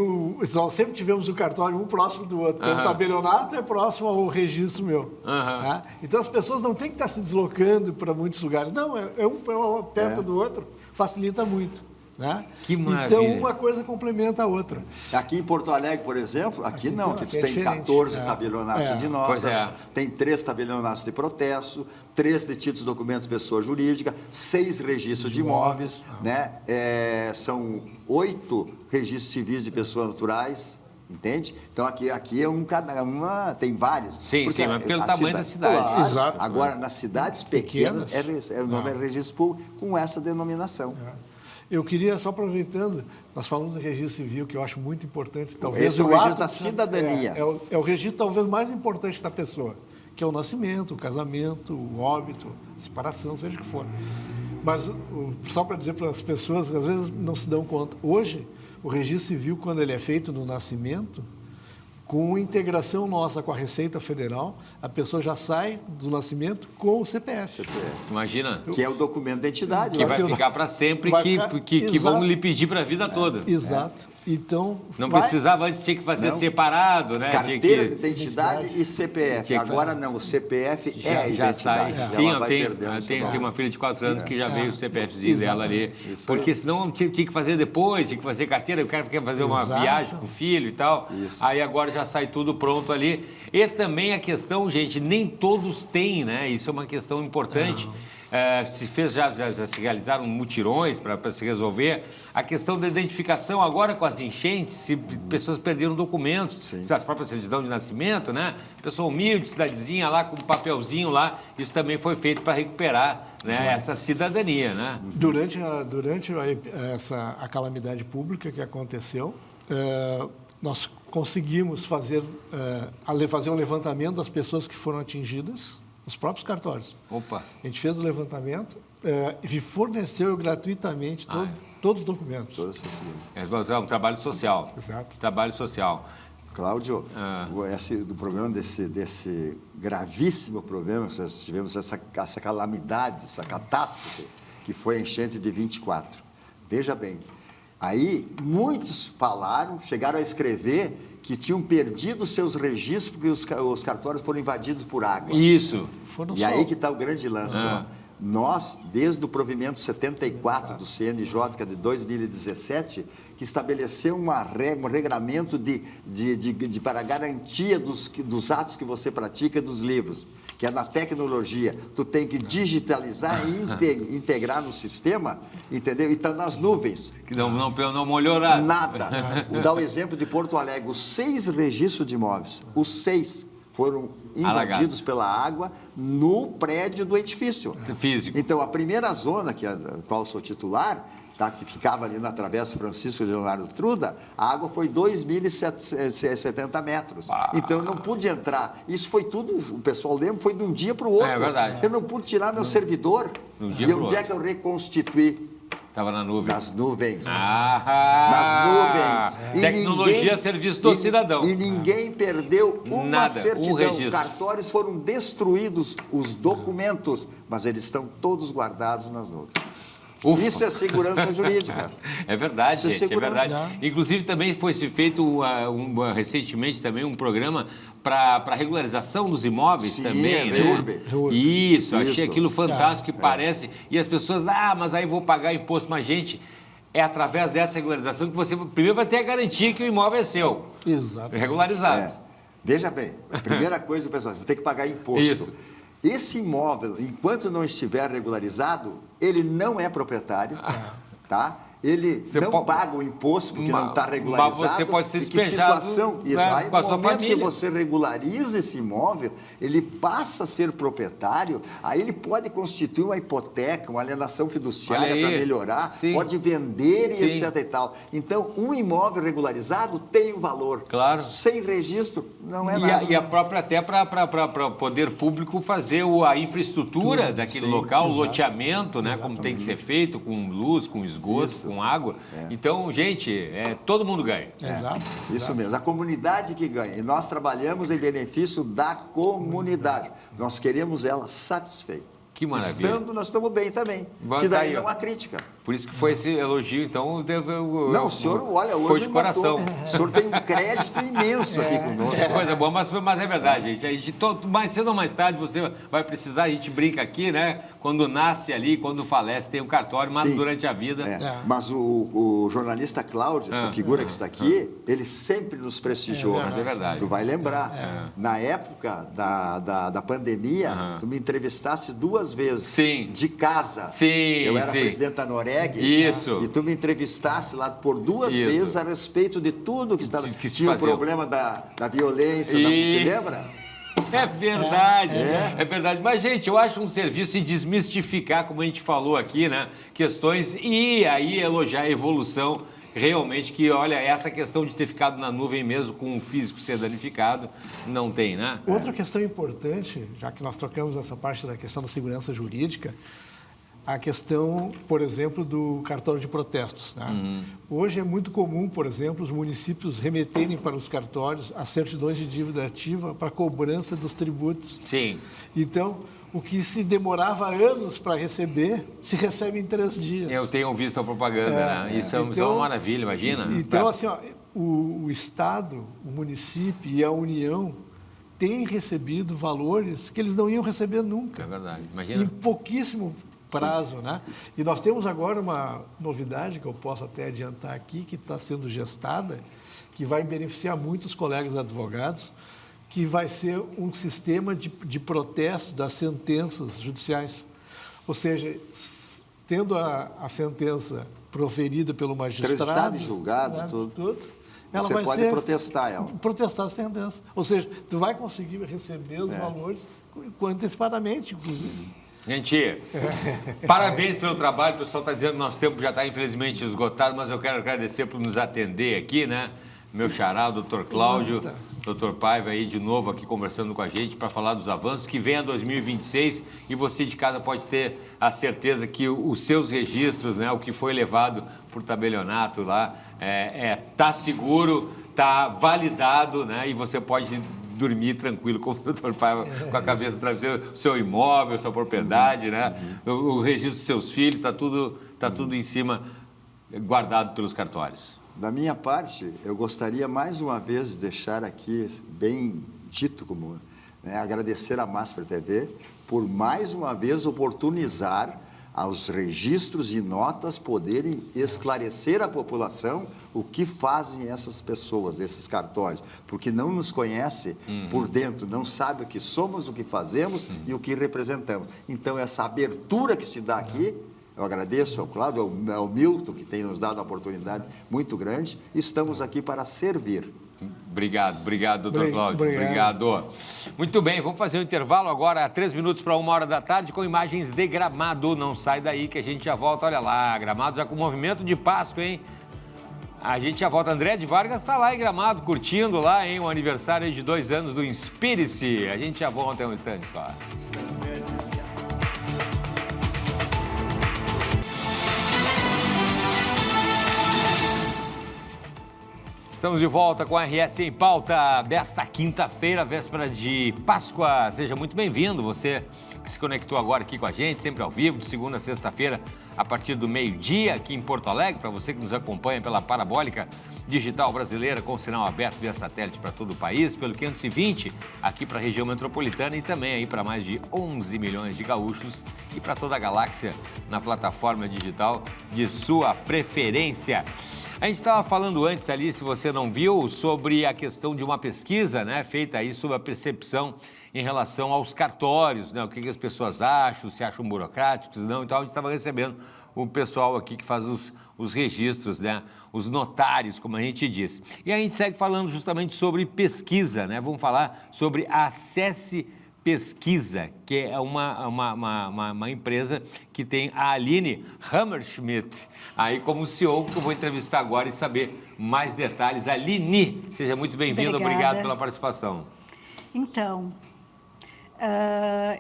nós sempre tivemos o cartório um próximo do outro. Então, o tabelionato é próximo ao registro meu. Tá? Então, as pessoas não têm que estar se deslocando para muitos lugares. Não, é um perto do outro, facilita muito. Né? Que maravilha. Então, uma coisa complementa a outra. Aqui em Porto Alegre, por exemplo, aqui não, aqui tu é tem diferente. 14 tabelionatos de notas, Pois é. tem 3 tabelionatos de protesto, 3 de títulos, documentos, pessoa jurídica, 6 registros de imóveis, né? São 8 registros civis de pessoas naturais, entende? Então aqui é tem vários. Sim, Porque mas pelo tamanho da cidade. Claro. Exato. Agora, nas cidades pequenas, o nome é registro público com essa denominação. Eu queria, só aproveitando, nós falamos do registro civil, que eu acho muito importante. Talvez Esse é o registro ato da cidadania. É o registro talvez mais importante da pessoa, que é o nascimento, o casamento, o óbito, a separação, seja o que for. Mas, só para dizer para as pessoas, às vezes não se dão conta, hoje, o registro civil, quando ele é feito no nascimento, com integração nossa com a Receita Federal, a pessoa já sai do nascimento com o CPF. Imagina. Que é o documento de identidade. Que vai ficar para sempre, que vão lhe pedir para a vida toda. Exato. Então, Não precisava, antes tinha que fazer separado, né? Carteira de identidade e CPF. Agora não, o CPF é a já sai. identidade. Sim, Ela vai eu perdendo tenho uma filha de 4 anos que já veio o CPFzinho dela ali. Isso Porque senão tinha que fazer depois, tinha que fazer carteira, o cara quer fazer uma viagem com o filho e tal. Isso. Aí agora já sai tudo pronto ali. E também a questão, gente, nem todos têm, né? Isso é uma questão importante. Já se realizaram mutirões para se resolver. A questão da identificação agora com as enchentes, se pessoas perderam documentos, as próprias certidão de nascimento, né? Pessoa humilde, cidadezinha lá com um papelzinho lá, isso também foi feito para recuperar, né, essa cidadania, né? Durante a calamidade pública que aconteceu, nós conseguimos fazer um levantamento das pessoas que foram atingidas, os próprios cartórios. Opa! A gente fez o levantamento e forneceu gratuitamente todos os documentos. É um trabalho social. Exato. Trabalho social. Cláudio, do problema desse gravíssimo problema, nós tivemos essa calamidade, essa catástrofe, que foi a enchente de 24. Veja bem, aí muitos chegaram a escrever que tinham perdido seus registros porque os cartórios foram invadidos por água. Isso. E aí que está o grande lance. Nós, desde o provimento 74 do CNJ, que é de 2017, que estabeleceu um regramento para garantia dos atos que você pratica dos livros, que é na tecnologia. Tu tem que digitalizar e integrar no sistema, entendeu? E está nas nuvens. Que não molhou nada. Nada. Vou dar o exemplo de Porto Alegre. Os 6 registros de imóveis, os 6 foram invadidos pela água no prédio do edifício. Físico. Então, a primeira zona, que é a qual sou titular, tá, que ficava ali na Travessa Francisco Leonardo Truda, a água foi 2.070 metros. Então, eu não pude entrar. Isso foi tudo, o pessoal lembra, foi de um dia para o outro. É verdade. Eu não pude tirar meu servidor. E onde é que eu reconstituí? Estava na nuvem. Nas nuvens. Nas nuvens. Tecnologia a serviço do cidadão. E ninguém perdeu uma certidão. registro. Cartórios foram destruídos, os documentos, mas eles estão todos guardados nas nuvens. Ufa. Isso é segurança jurídica. É verdade, Isso é gente, é verdade. segurança. Inclusive, também foi se feito recentemente também um programa para regularização dos imóveis. Sim, também, né? Isso, achei aquilo fantástico, que parece. E as pessoas, mas aí vou pagar imposto. Mas, gente, é através dessa regularização que você primeiro vai ter a garantia que o imóvel é seu. Exato. Regularizado. Veja bem, a primeira coisa, pessoal, você tem que pagar imposto. Isso. Esse imóvel, enquanto não estiver regularizado, ele não é proprietário, tá? Ele não paga o imposto porque não está regularizado. Mas você pode ser despejado. Que situação? Isso. Aí, com a sua momento família. que você regulariza esse imóvel, ele passa a ser proprietário, aí ele pode constituir uma hipoteca, uma alienação fiduciária para melhorar, pode vender e etc e tal. Então, um imóvel regularizado tem um valor. Claro. Sem registro, não é nada. E a própria até para o poder público fazer a infraestrutura daquele local, o loteamento, né, como tem que ser feito, com luz, com esgoto, com água. Então, gente, todo mundo ganha. Exato. Isso mesmo, a comunidade que ganha. E nós trabalhamos em benefício da comunidade. Nós queremos ela satisfeita. Que maravilha. Estando, nós estamos bem também. Que daí não há crítica. Por isso que foi esse elogio, então... Não, o senhor, olha, hoje... Foi de coração. O senhor tem um crédito imenso aqui conosco. É coisa boa, mas é verdade, gente. A gente mais cedo ou mais tarde, você vai precisar, a gente brinca aqui, né? Quando nasce ali, quando falece, tem um cartório, mas durante a vida... Mas o jornalista Cláudio, essa figura que está aqui, ele sempre nos prestigiou. Mas é verdade. Tu vai lembrar. Na época da pandemia, tu me entrevistaste 2 vezes. Sim. De casa. Sim, eu era presidente da Noreg. Isso. E tu me entrevistaste lá por 2 vezes a respeito de tudo que estava... Tinha o problema da violência, te lembra? É verdade, é verdade. Mas, gente, eu acho um serviço de desmistificar, como a gente falou aqui, né? Questões e aí elogiar a evolução. Realmente que, olha, essa questão de ter ficado na nuvem mesmo com o físico ser danificado, não tem, né? Outra questão importante, já que nós trocamos essa parte da questão da segurança jurídica, a questão, por exemplo, do cartório de protestos. Né? Hoje é muito comum, por exemplo, os municípios remeterem para os cartórios as certidões de dívida ativa para cobrança dos tributos. Sim. Então, o que se demorava anos para receber, se recebe em 3 dias. Eu tenho visto a propaganda, né? Isso é uma maravilha, imagina. Então, assim, o Estado, o município e a União têm recebido valores que eles não iam receber nunca. É verdade, imagina. Em pouquíssimo prazo, né? E nós temos agora uma novidade que eu posso até adiantar aqui, que está sendo gestada, que vai beneficiar muitos colegas advogados, que vai ser um sistema de protesto das sentenças judiciais. Ou seja, tendo a sentença proferida pelo magistrado... Transitada e julgado, né, tudo. Ela você vai pode protestar ela. Protestar a sentença. Ou seja, tu vai conseguir receber os valores antecipadamente, inclusive. Gente, parabéns pelo trabalho. O pessoal está dizendo que nosso tempo já está infelizmente esgotado, mas eu quero agradecer por nos atender aqui, né? Meu xará, o doutor Cláudio, doutor Paiva aí de novo aqui conversando com a gente para falar dos avanços que vem a 2026 e você de casa pode ter a certeza que os seus registros, né, o que foi levado por tabelionato lá, tá seguro, tá validado, né, e você pode dormir tranquilo com o doutor Paiva, com a cabeça no travesseiro, seu imóvel, sua propriedade, né, o registro dos seus filhos, tá tudo em cima, guardado pelos cartórios. Da minha parte, eu gostaria mais uma vez de deixar aqui bem dito como né, agradecer a Másper TV por mais uma vez oportunizar aos registros e notas poderem esclarecer a população o que fazem essas pessoas, esses cartórios, porque não nos conhece por dentro, não sabe o que somos, o que fazemos e o que representamos. Então, essa abertura que se dá aqui, eu agradeço ao Cláudio, ao Milton, que tem nos dado uma oportunidade muito grande, estamos aqui para servir. Obrigado, doutor Cláudio. Obrigado. Muito bem, vamos fazer um intervalo agora, 3 minutos para 1h da tarde, com imagens de Gramado. Não sai daí que a gente já volta, olha lá, Gramado já com movimento de Páscoa, hein? A gente já volta. André de Vargas está lá em Gramado, curtindo lá, hein? O aniversário de 2 anos do Inspire-se. A gente já volta em um instante só. Estamos de volta com a RS em Pauta desta quinta-feira, véspera de Páscoa. Seja muito bem-vindo, você que se conectou agora aqui com a gente, sempre ao vivo, de segunda a sexta-feira, a partir do meio-dia, aqui em Porto Alegre, para você que nos acompanha pela Parabólica Digital Brasileira, com sinal aberto via satélite para todo o país, pelo 520, aqui para a região metropolitana e também aí para mais de 11 milhões de gaúchos e para toda a galáxia na plataforma digital de sua preferência. A gente estava falando antes ali, se você não viu, sobre a questão de uma pesquisa, né, feita aí sobre a percepção em relação aos cartórios, né, o que as pessoas acham, se acham burocráticos, não. Então a gente estava recebendo o pessoal aqui que faz os registros, né, os notários, como a gente diz. E a gente segue falando justamente sobre pesquisa, né, vamos falar sobre a Acesse Pesquisa, que é uma empresa que tem a Aline Hammerschmidt aí como CEO, que eu vou entrevistar agora e saber mais detalhes. Aline, seja muito bem-vinda, obrigado pela participação. Então,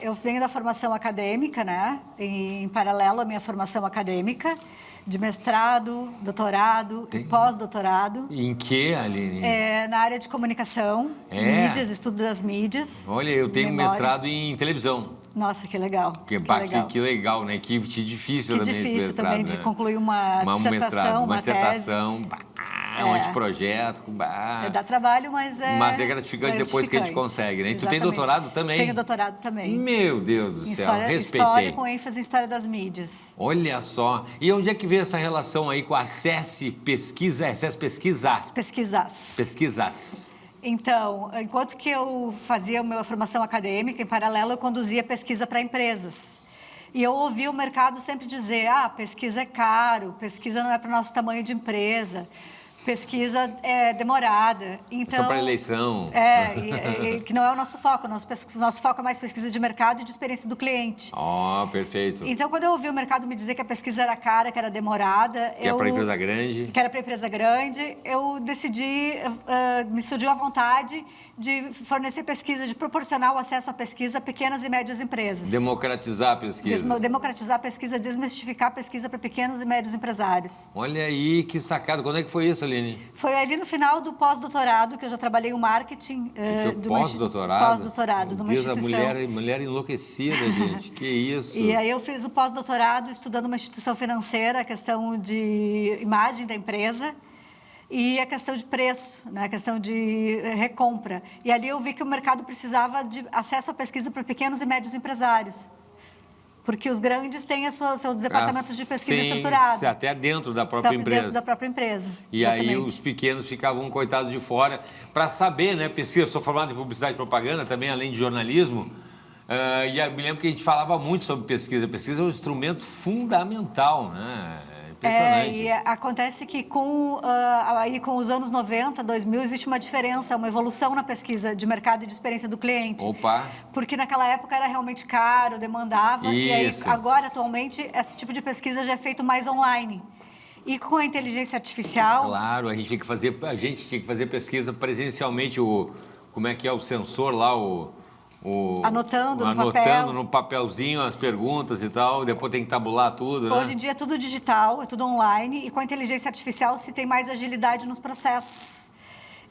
eu venho da formação acadêmica, né? Em paralelo à minha formação acadêmica, de mestrado, doutorado e pós-doutorado. Em que, Aline? Na área de comunicação, mídias, estudo das mídias. Olha, eu tenho mestrado em televisão. Nossa, que legal. Que legal, né? Que difícil também esse mestrado. Que difícil também de concluir uma dissertação, uma dissertação, um anteprojeto. Dá trabalho, mas é gratificante depois que a gente consegue, né? E tu tem doutorado também? Tenho doutorado também. Meu Deus do céu, respeitei. História com ênfase em história das mídias. Olha só. E onde é que veio essa relação aí com a Acesse Pesquisa? Acesse Pesquisas. Pesquisas. Então, enquanto que eu fazia a minha formação acadêmica, em paralelo eu conduzia pesquisa para empresas. E eu ouvi o mercado sempre dizer, pesquisa é caro, pesquisa não é para o nosso tamanho de empresa, pesquisa é demorada. Então, só para eleição. Que não é o nosso foco. O nosso foco é mais pesquisa de mercado e de experiência do cliente. Perfeito. Então, quando eu ouvi o mercado me dizer que a pesquisa era cara, que era demorada... Que era para empresa grande. Que era para empresa grande, eu decidi, me surgiu a vontade de fornecer pesquisa, de proporcionar o acesso à pesquisa a pequenas e médias empresas. Democratizar a pesquisa. Democratizar a pesquisa, desmistificar a pesquisa para pequenos e médios empresários. Olha aí, que sacada. Quando é que foi isso, Aline? Foi ali no final do pós-doutorado, que eu já trabalhei em marketing. Pós-doutorado? Pós-doutorado, numa instituição. A mulher enlouquecida, gente. Que isso. E aí eu fiz o pós-doutorado estudando uma instituição financeira, a questão de imagem da empresa e a questão de preço, né? A questão de recompra. E ali eu vi que o mercado precisava de acesso à pesquisa para pequenos e médios empresários. Porque os grandes têm seus departamentos de pesquisa estruturados. Até dentro da própria empresa. Dentro da própria empresa. E aí os pequenos ficavam coitados de fora. Para saber, né, pesquisa, eu sou formado em publicidade e propaganda, também além de jornalismo. E eu me lembro que a gente falava muito sobre pesquisa. A pesquisa é um instrumento fundamental, né? Impressionante. E acontece que com os anos 90, 2000, existe uma diferença, uma evolução na pesquisa de mercado e de experiência do cliente. Porque naquela época era realmente caro, demandava. Isso. E aí, agora, atualmente, esse tipo de pesquisa já é feito mais online. E com a inteligência artificial... Claro, a gente tinha que fazer pesquisa presencialmente, como é que é o sensor lá, anotando no papelzinho as perguntas e tal, depois tem que tabular tudo, né? Hoje em dia é tudo digital, é tudo online, e com a inteligência artificial se tem mais agilidade nos processos.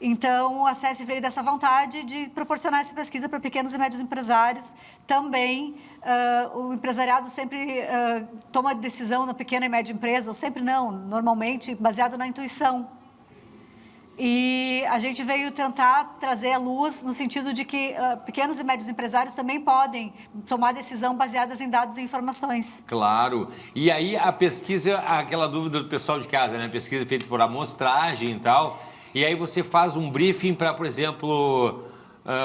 Então, o Acesse veio dessa vontade de proporcionar essa pesquisa para pequenos e médios empresários. Também, o empresariado sempre toma decisão na pequena e média empresa, ou sempre não, normalmente baseado na intuição. E a gente veio tentar trazer a luz no sentido de que pequenos e médios empresários também podem tomar decisão baseadas em dados e informações. Claro. E aí a pesquisa, aquela dúvida do pessoal de casa, né? A pesquisa é feita por amostragem e tal. E aí você faz um briefing para, por exemplo,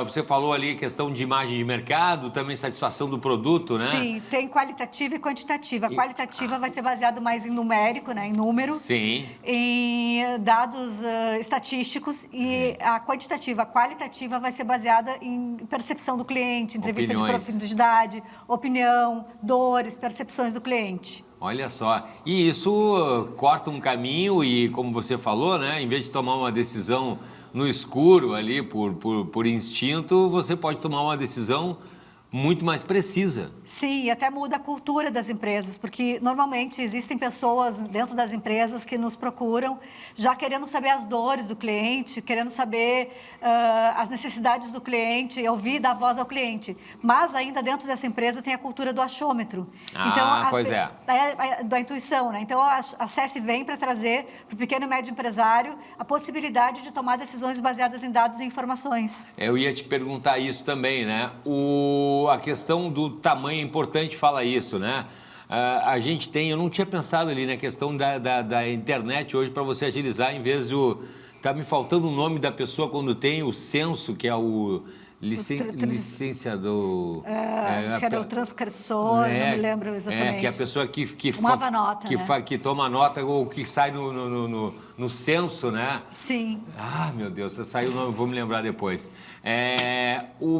você falou ali questão de imagem de mercado, também satisfação do produto, né? Sim, tem qualitativa e quantitativa. A qualitativa vai ser baseada mais em numérico, né? Em número. Sim. Em dados estatísticos. E a qualitativa vai ser baseada em percepção do cliente, entrevista de profundidade, opinião, dores, percepções do cliente. Olha só, e isso corta um caminho e, como você falou, né, em vez de tomar uma decisão no escuro ali, por instinto, você pode tomar uma decisão muito mais precisa. Sim, e até muda a cultura das empresas, porque normalmente existem pessoas dentro das empresas que nos procuram já querendo saber as dores do cliente, querendo saber as necessidades do cliente, ouvir dar voz ao cliente. Mas ainda dentro dessa empresa tem a cultura do achômetro. Pois é. Da intuição, né? Então a SESC vem para trazer para o pequeno e médio empresário a possibilidade de tomar decisões baseadas em dados e informações. Eu ia te perguntar isso também, né? A questão do tamanho é importante, fala isso, né? A gente tem, eu não tinha pensado ali na questão da internet hoje para você agilizar, em vez do... Tá me faltando o nome da pessoa quando tem o censo, que é o licenciador... acho que era o transgressor, não me lembro exatamente. Que é a pessoa que tomava nota, que toma nota ou que sai no censo, né? Sim. Meu Deus, saiu o nome, vou me lembrar depois.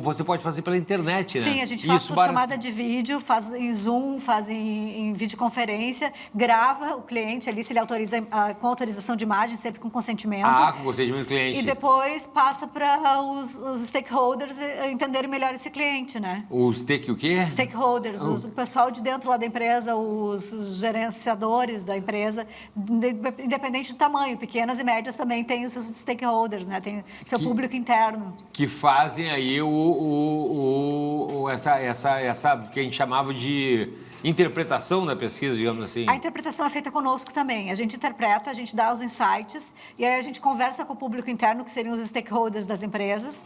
Você pode fazer pela internet, né? Sim, a gente faz por chamada de vídeo, faz em Zoom, faz em videoconferência, grava o cliente ali, se ele autoriza, com autorização de imagem, sempre com consentimento. Com consentimento do cliente. E depois passa para os stakeholders entenderem melhor esse cliente, né? O quê? Stakeholders, o pessoal de dentro lá da empresa, os gerenciadores da empresa, independente do tamanho, pequenas e médias também têm os seus stakeholders, né? Tem o seu público interno. Que fazem aí essa que a gente chamava de interpretação da pesquisa, digamos assim. A interpretação é feita conosco também. A gente interpreta, a gente dá os insights e aí a gente conversa com o público interno, que seriam os stakeholders das empresas,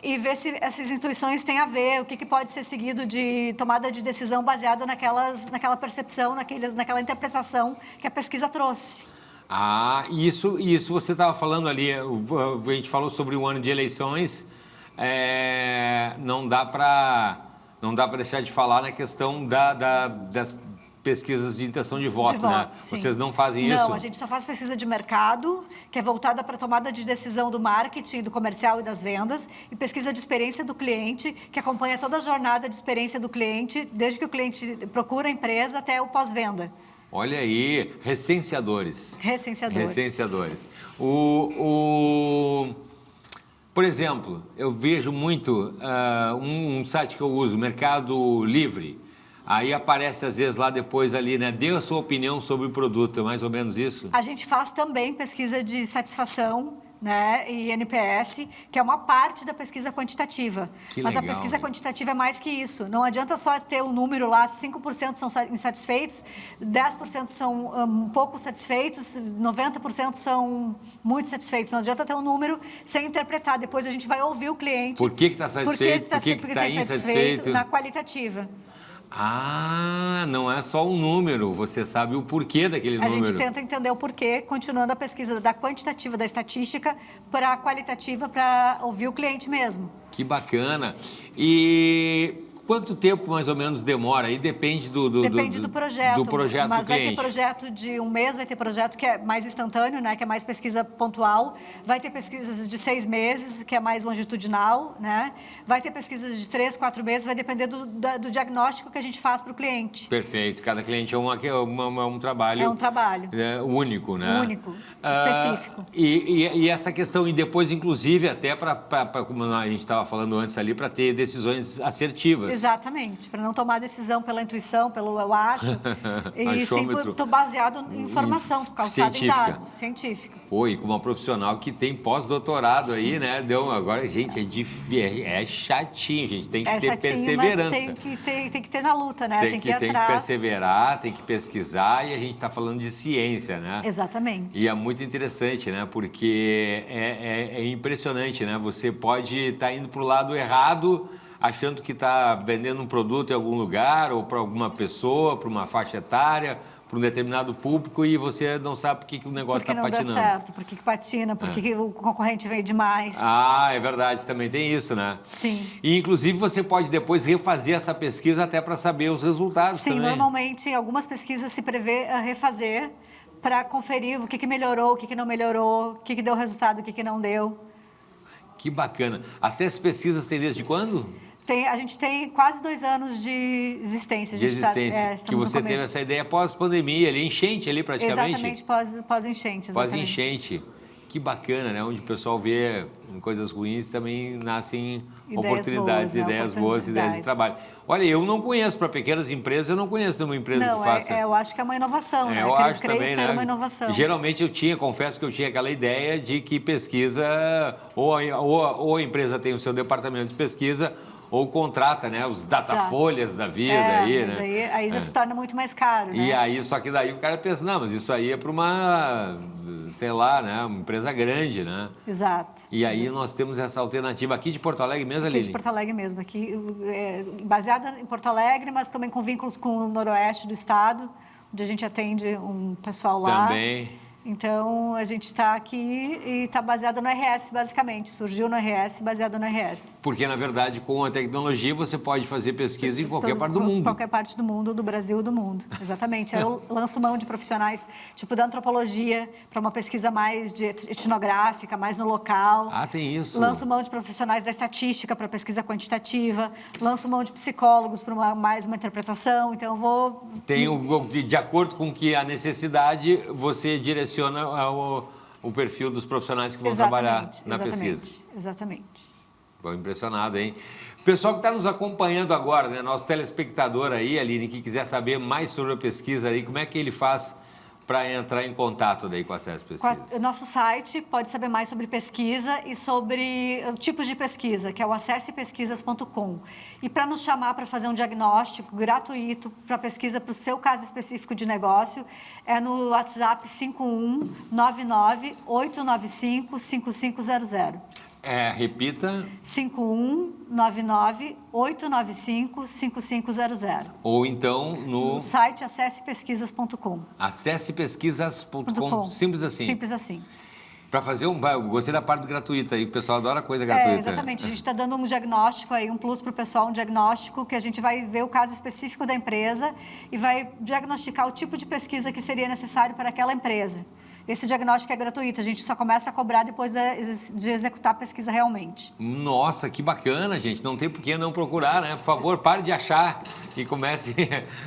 e vê se essas intuições têm a ver, o que pode ser seguido de tomada de decisão baseada naquela percepção, naquela interpretação que a pesquisa trouxe. Isso você estava falando ali, a gente falou sobre o ano de eleições, não dá para deixar de falar na questão das pesquisas de intenção de voto, né? Sim. Vocês não fazem isso? Não, a gente só faz pesquisa de mercado, que é voltada para a tomada de decisão do marketing, do comercial e das vendas, e pesquisa de experiência do cliente, que acompanha toda a jornada de experiência do cliente, desde que o cliente procura a empresa até o pós-venda. Olha aí, recenseadores. Por exemplo, eu vejo muito um site que eu uso, Mercado Livre. Aí aparece às vezes lá depois ali, né? Dê a sua opinião sobre o produto, é mais ou menos isso? A gente faz também pesquisa de satisfação, né, e NPS, que é uma parte da pesquisa quantitativa. Mas a pesquisa quantitativa é mais que isso. Não adianta só ter um número lá, 5% são insatisfeitos, 10% são pouco satisfeitos, 90% são muito satisfeitos. Não adianta ter um número sem interpretar. Depois a gente vai ouvir o cliente. Por que está satisfeito? Por que está insatisfeito? Na qualitativa. Não é só um número, você sabe o porquê daquele número. A gente tenta entender o porquê, continuando a pesquisa da quantitativa, da estatística, para a qualitativa, para ouvir o cliente mesmo. Que bacana. E quanto tempo mais ou menos demora? Aí depende Depende do projeto. Mas do vai cliente. ter projeto de um mês, vai ter projeto que é mais instantâneo, né? Que é mais pesquisa pontual. Vai ter pesquisas de 6 meses, que é mais longitudinal, né? Vai ter pesquisas de 3, 4 meses, vai depender do diagnóstico que a gente faz para o cliente. Perfeito. Cada cliente é um trabalho. É um trabalho. Único, né? Único, específico. E essa questão, e depois, inclusive, até como a gente estava falando antes ali, para ter decisões assertivas. Exatamente, para não tomar decisão pela intuição, pelo eu acho, e sim baseado em informação, calçada em dados, científica. E com uma profissional que tem pós-doutorado aí, né? Agora, gente, é chatinho, gente, tem que ter perseverança. Mas tem que ter na luta, né? Tem que ir atrás. Tem que perseverar, tem que pesquisar, e a gente está falando de ciência, né? Exatamente. E é muito interessante, né? Porque é impressionante, né? Você pode estar indo para o lado errado, achando que está vendendo um produto em algum lugar, ou para alguma pessoa, para uma faixa etária, para um determinado público, e você não sabe por que o negócio está patinando. Por que não deu certo, por que patina, por que o concorrente veio demais. É verdade, também tem isso, né? Sim. E, inclusive, você pode depois refazer essa pesquisa até para saber os resultados também. Sim, normalmente, em algumas pesquisas se prevê refazer para conferir o que melhorou, o que não melhorou, o que deu resultado, o que não deu. Que bacana. Essas pesquisas tem desde quando? A gente tem quase 2 anos de existência. Que você teve essa ideia pós-pandemia, enchente ali praticamente? Exatamente, pós-enchente. Pós-enchente. Que bacana, né? Onde o pessoal vê em coisas ruins também nascem oportunidades, ideias boas, ideias de trabalho. Olha, eu não conheço, para pequenas empresas, eu não conheço nenhuma empresa que faça. Eu acho que é uma inovação, né? Eu acho também, né? Uma inovação. Geralmente confesso que eu tinha aquela ideia de que pesquisa, ou a empresa tem o seu departamento de pesquisa, ou contrata, né, os datafolhas da vida mas né? Aí já se torna muito mais caro, né? E aí, só que daí o cara pensa, não, mas isso aí é para uma, sei lá, né, uma empresa grande, né? Exato. E aí nós temos essa alternativa aqui de Porto Alegre mesmo, Aline? Aqui de Porto Alegre mesmo, baseada em Porto Alegre, mas também com vínculos com o noroeste do estado, onde a gente atende um pessoal lá. Também. Então, a gente está aqui e está baseado no RS, basicamente. Surgiu no RS, baseado no RS. Porque, na verdade, com a tecnologia, você pode fazer pesquisa em qualquer parte do mundo. Qualquer parte do mundo, do Brasil, do mundo. Exatamente. Aí eu lanço mão de profissionais, tipo da antropologia, para uma pesquisa mais etnográfica, mais no local. Tem isso. Lanço mão de profissionais da estatística para pesquisa quantitativa. Lanço mão de psicólogos para mais uma interpretação. Então, eu vou... De acordo com que a necessidade, você direciona o perfil dos profissionais que vão trabalhar na pesquisa. Exatamente. Estou impressionado, hein? Pessoal que está nos acompanhando agora, né? Nosso telespectador aí, Aline, que quiser saber mais sobre a pesquisa aí, como é que ele faz para entrar em contato daí com a SESC Pesquisa? Nosso site pode saber mais sobre pesquisa e sobre tipos de pesquisa, que é o acessepesquisas.com. E para nos chamar para fazer um diagnóstico gratuito para pesquisa para o seu caso específico de negócio, é no WhatsApp 5199-895-5500. Repita. 5199-895-5500. Ou então no site acessepesquisas.com. Acessepesquisas.com. Simples assim. Simples assim. Para fazer eu gostei da parte gratuita aí, o pessoal adora coisa gratuita. Exatamente, a gente está dando um diagnóstico aí, um plus para o pessoal, um diagnóstico que a gente vai ver o caso específico da empresa e vai diagnosticar o tipo de pesquisa que seria necessário para aquela empresa. Esse diagnóstico é gratuito, a gente só começa a cobrar depois de executar a pesquisa realmente. Nossa, que bacana, gente. Não tem por que não procurar, né? Por favor, pare de achar e comece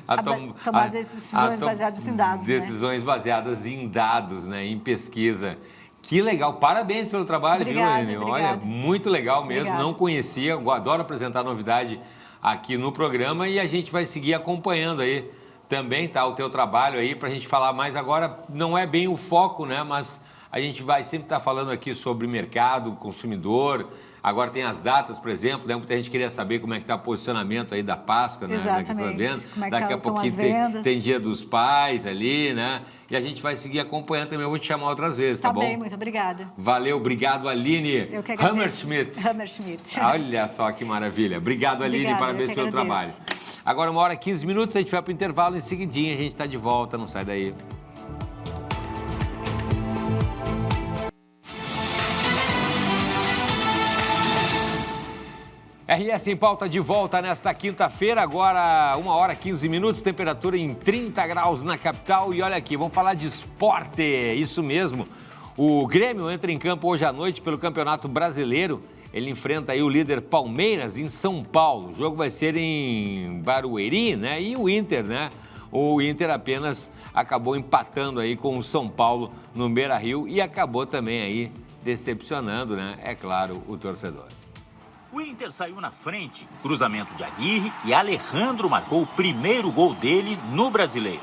a tomar decisões baseadas em dados. Decisões baseadas em dados, né? Em pesquisa. Que legal, parabéns pelo trabalho, obrigada, viu, Aline? Olha, muito legal mesmo, obrigada. Não conhecia, adoro apresentar novidade aqui no programa e a gente vai seguir acompanhando aí também, tá, o teu trabalho aí para a gente falar mais agora, não é bem o foco, né, mas a gente vai sempre estar falando aqui sobre mercado, consumidor, agora tem as datas, por exemplo, né? Muita gente queria saber como é que está o posicionamento aí da Páscoa, né? Exatamente. Como é que daqui a pouquinho tem Dia dos Pais ali, né? E a gente vai seguir acompanhando também, eu vou te chamar outras vezes, tá bom? Tá bem, muito obrigada. Valeu, obrigado, Aline. Eu que agradeço. Hammerschmidt. Olha só que maravilha. Obrigado, Aline, parabéns pelo trabalho. Agora 1h15, a gente vai para o intervalo, em seguidinho a gente está de volta, não sai daí. RS em Pauta de volta nesta quinta-feira, agora 1h15, temperatura em 30 graus na capital. E olha aqui, vamos falar de esporte, isso mesmo. O Grêmio entra em campo hoje à noite pelo Campeonato Brasileiro. Ele enfrenta aí o líder Palmeiras em São Paulo. O jogo vai ser em Barueri, né? E o Inter, né? O Inter apenas acabou empatando aí com o São Paulo no Beira-Rio e acabou também aí decepcionando, né? É claro, o torcedor. O Inter saiu na frente, cruzamento de Aguirre, e Alejandro marcou o primeiro gol dele no Brasileiro.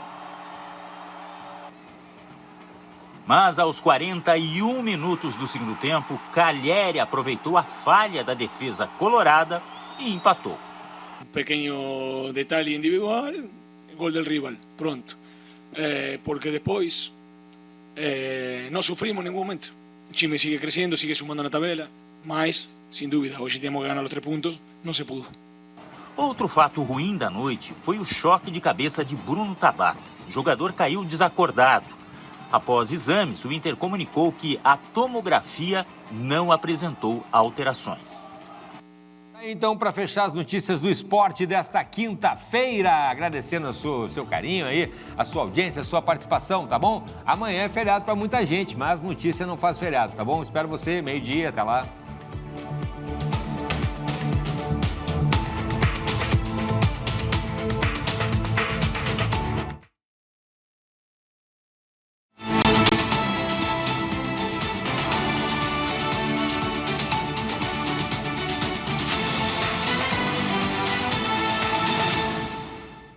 Mas aos 41 minutos do segundo tempo, Calleri aproveitou a falha da defesa colorada e empatou. Um pequeno detalhe individual, gol del rival, pronto. Porque depois não sofrimos em nenhum momento. O time sigue crescendo, sigue sumando na tabela, mas, sem dúvida, hoje temos que ganhar os 3 pontos, não se pudo. Outro fato ruim da noite foi o choque de cabeça de Bruno Tabata. O jogador caiu desacordado. Após exames, o Inter comunicou que a tomografia não apresentou alterações. Então, para fechar as notícias do esporte desta quinta-feira, agradecendo o seu carinho aí, a sua audiência, a sua participação, tá bom? Amanhã é feriado para muita gente, mas notícia não faz feriado, tá bom? Espero você, meio-dia, até lá.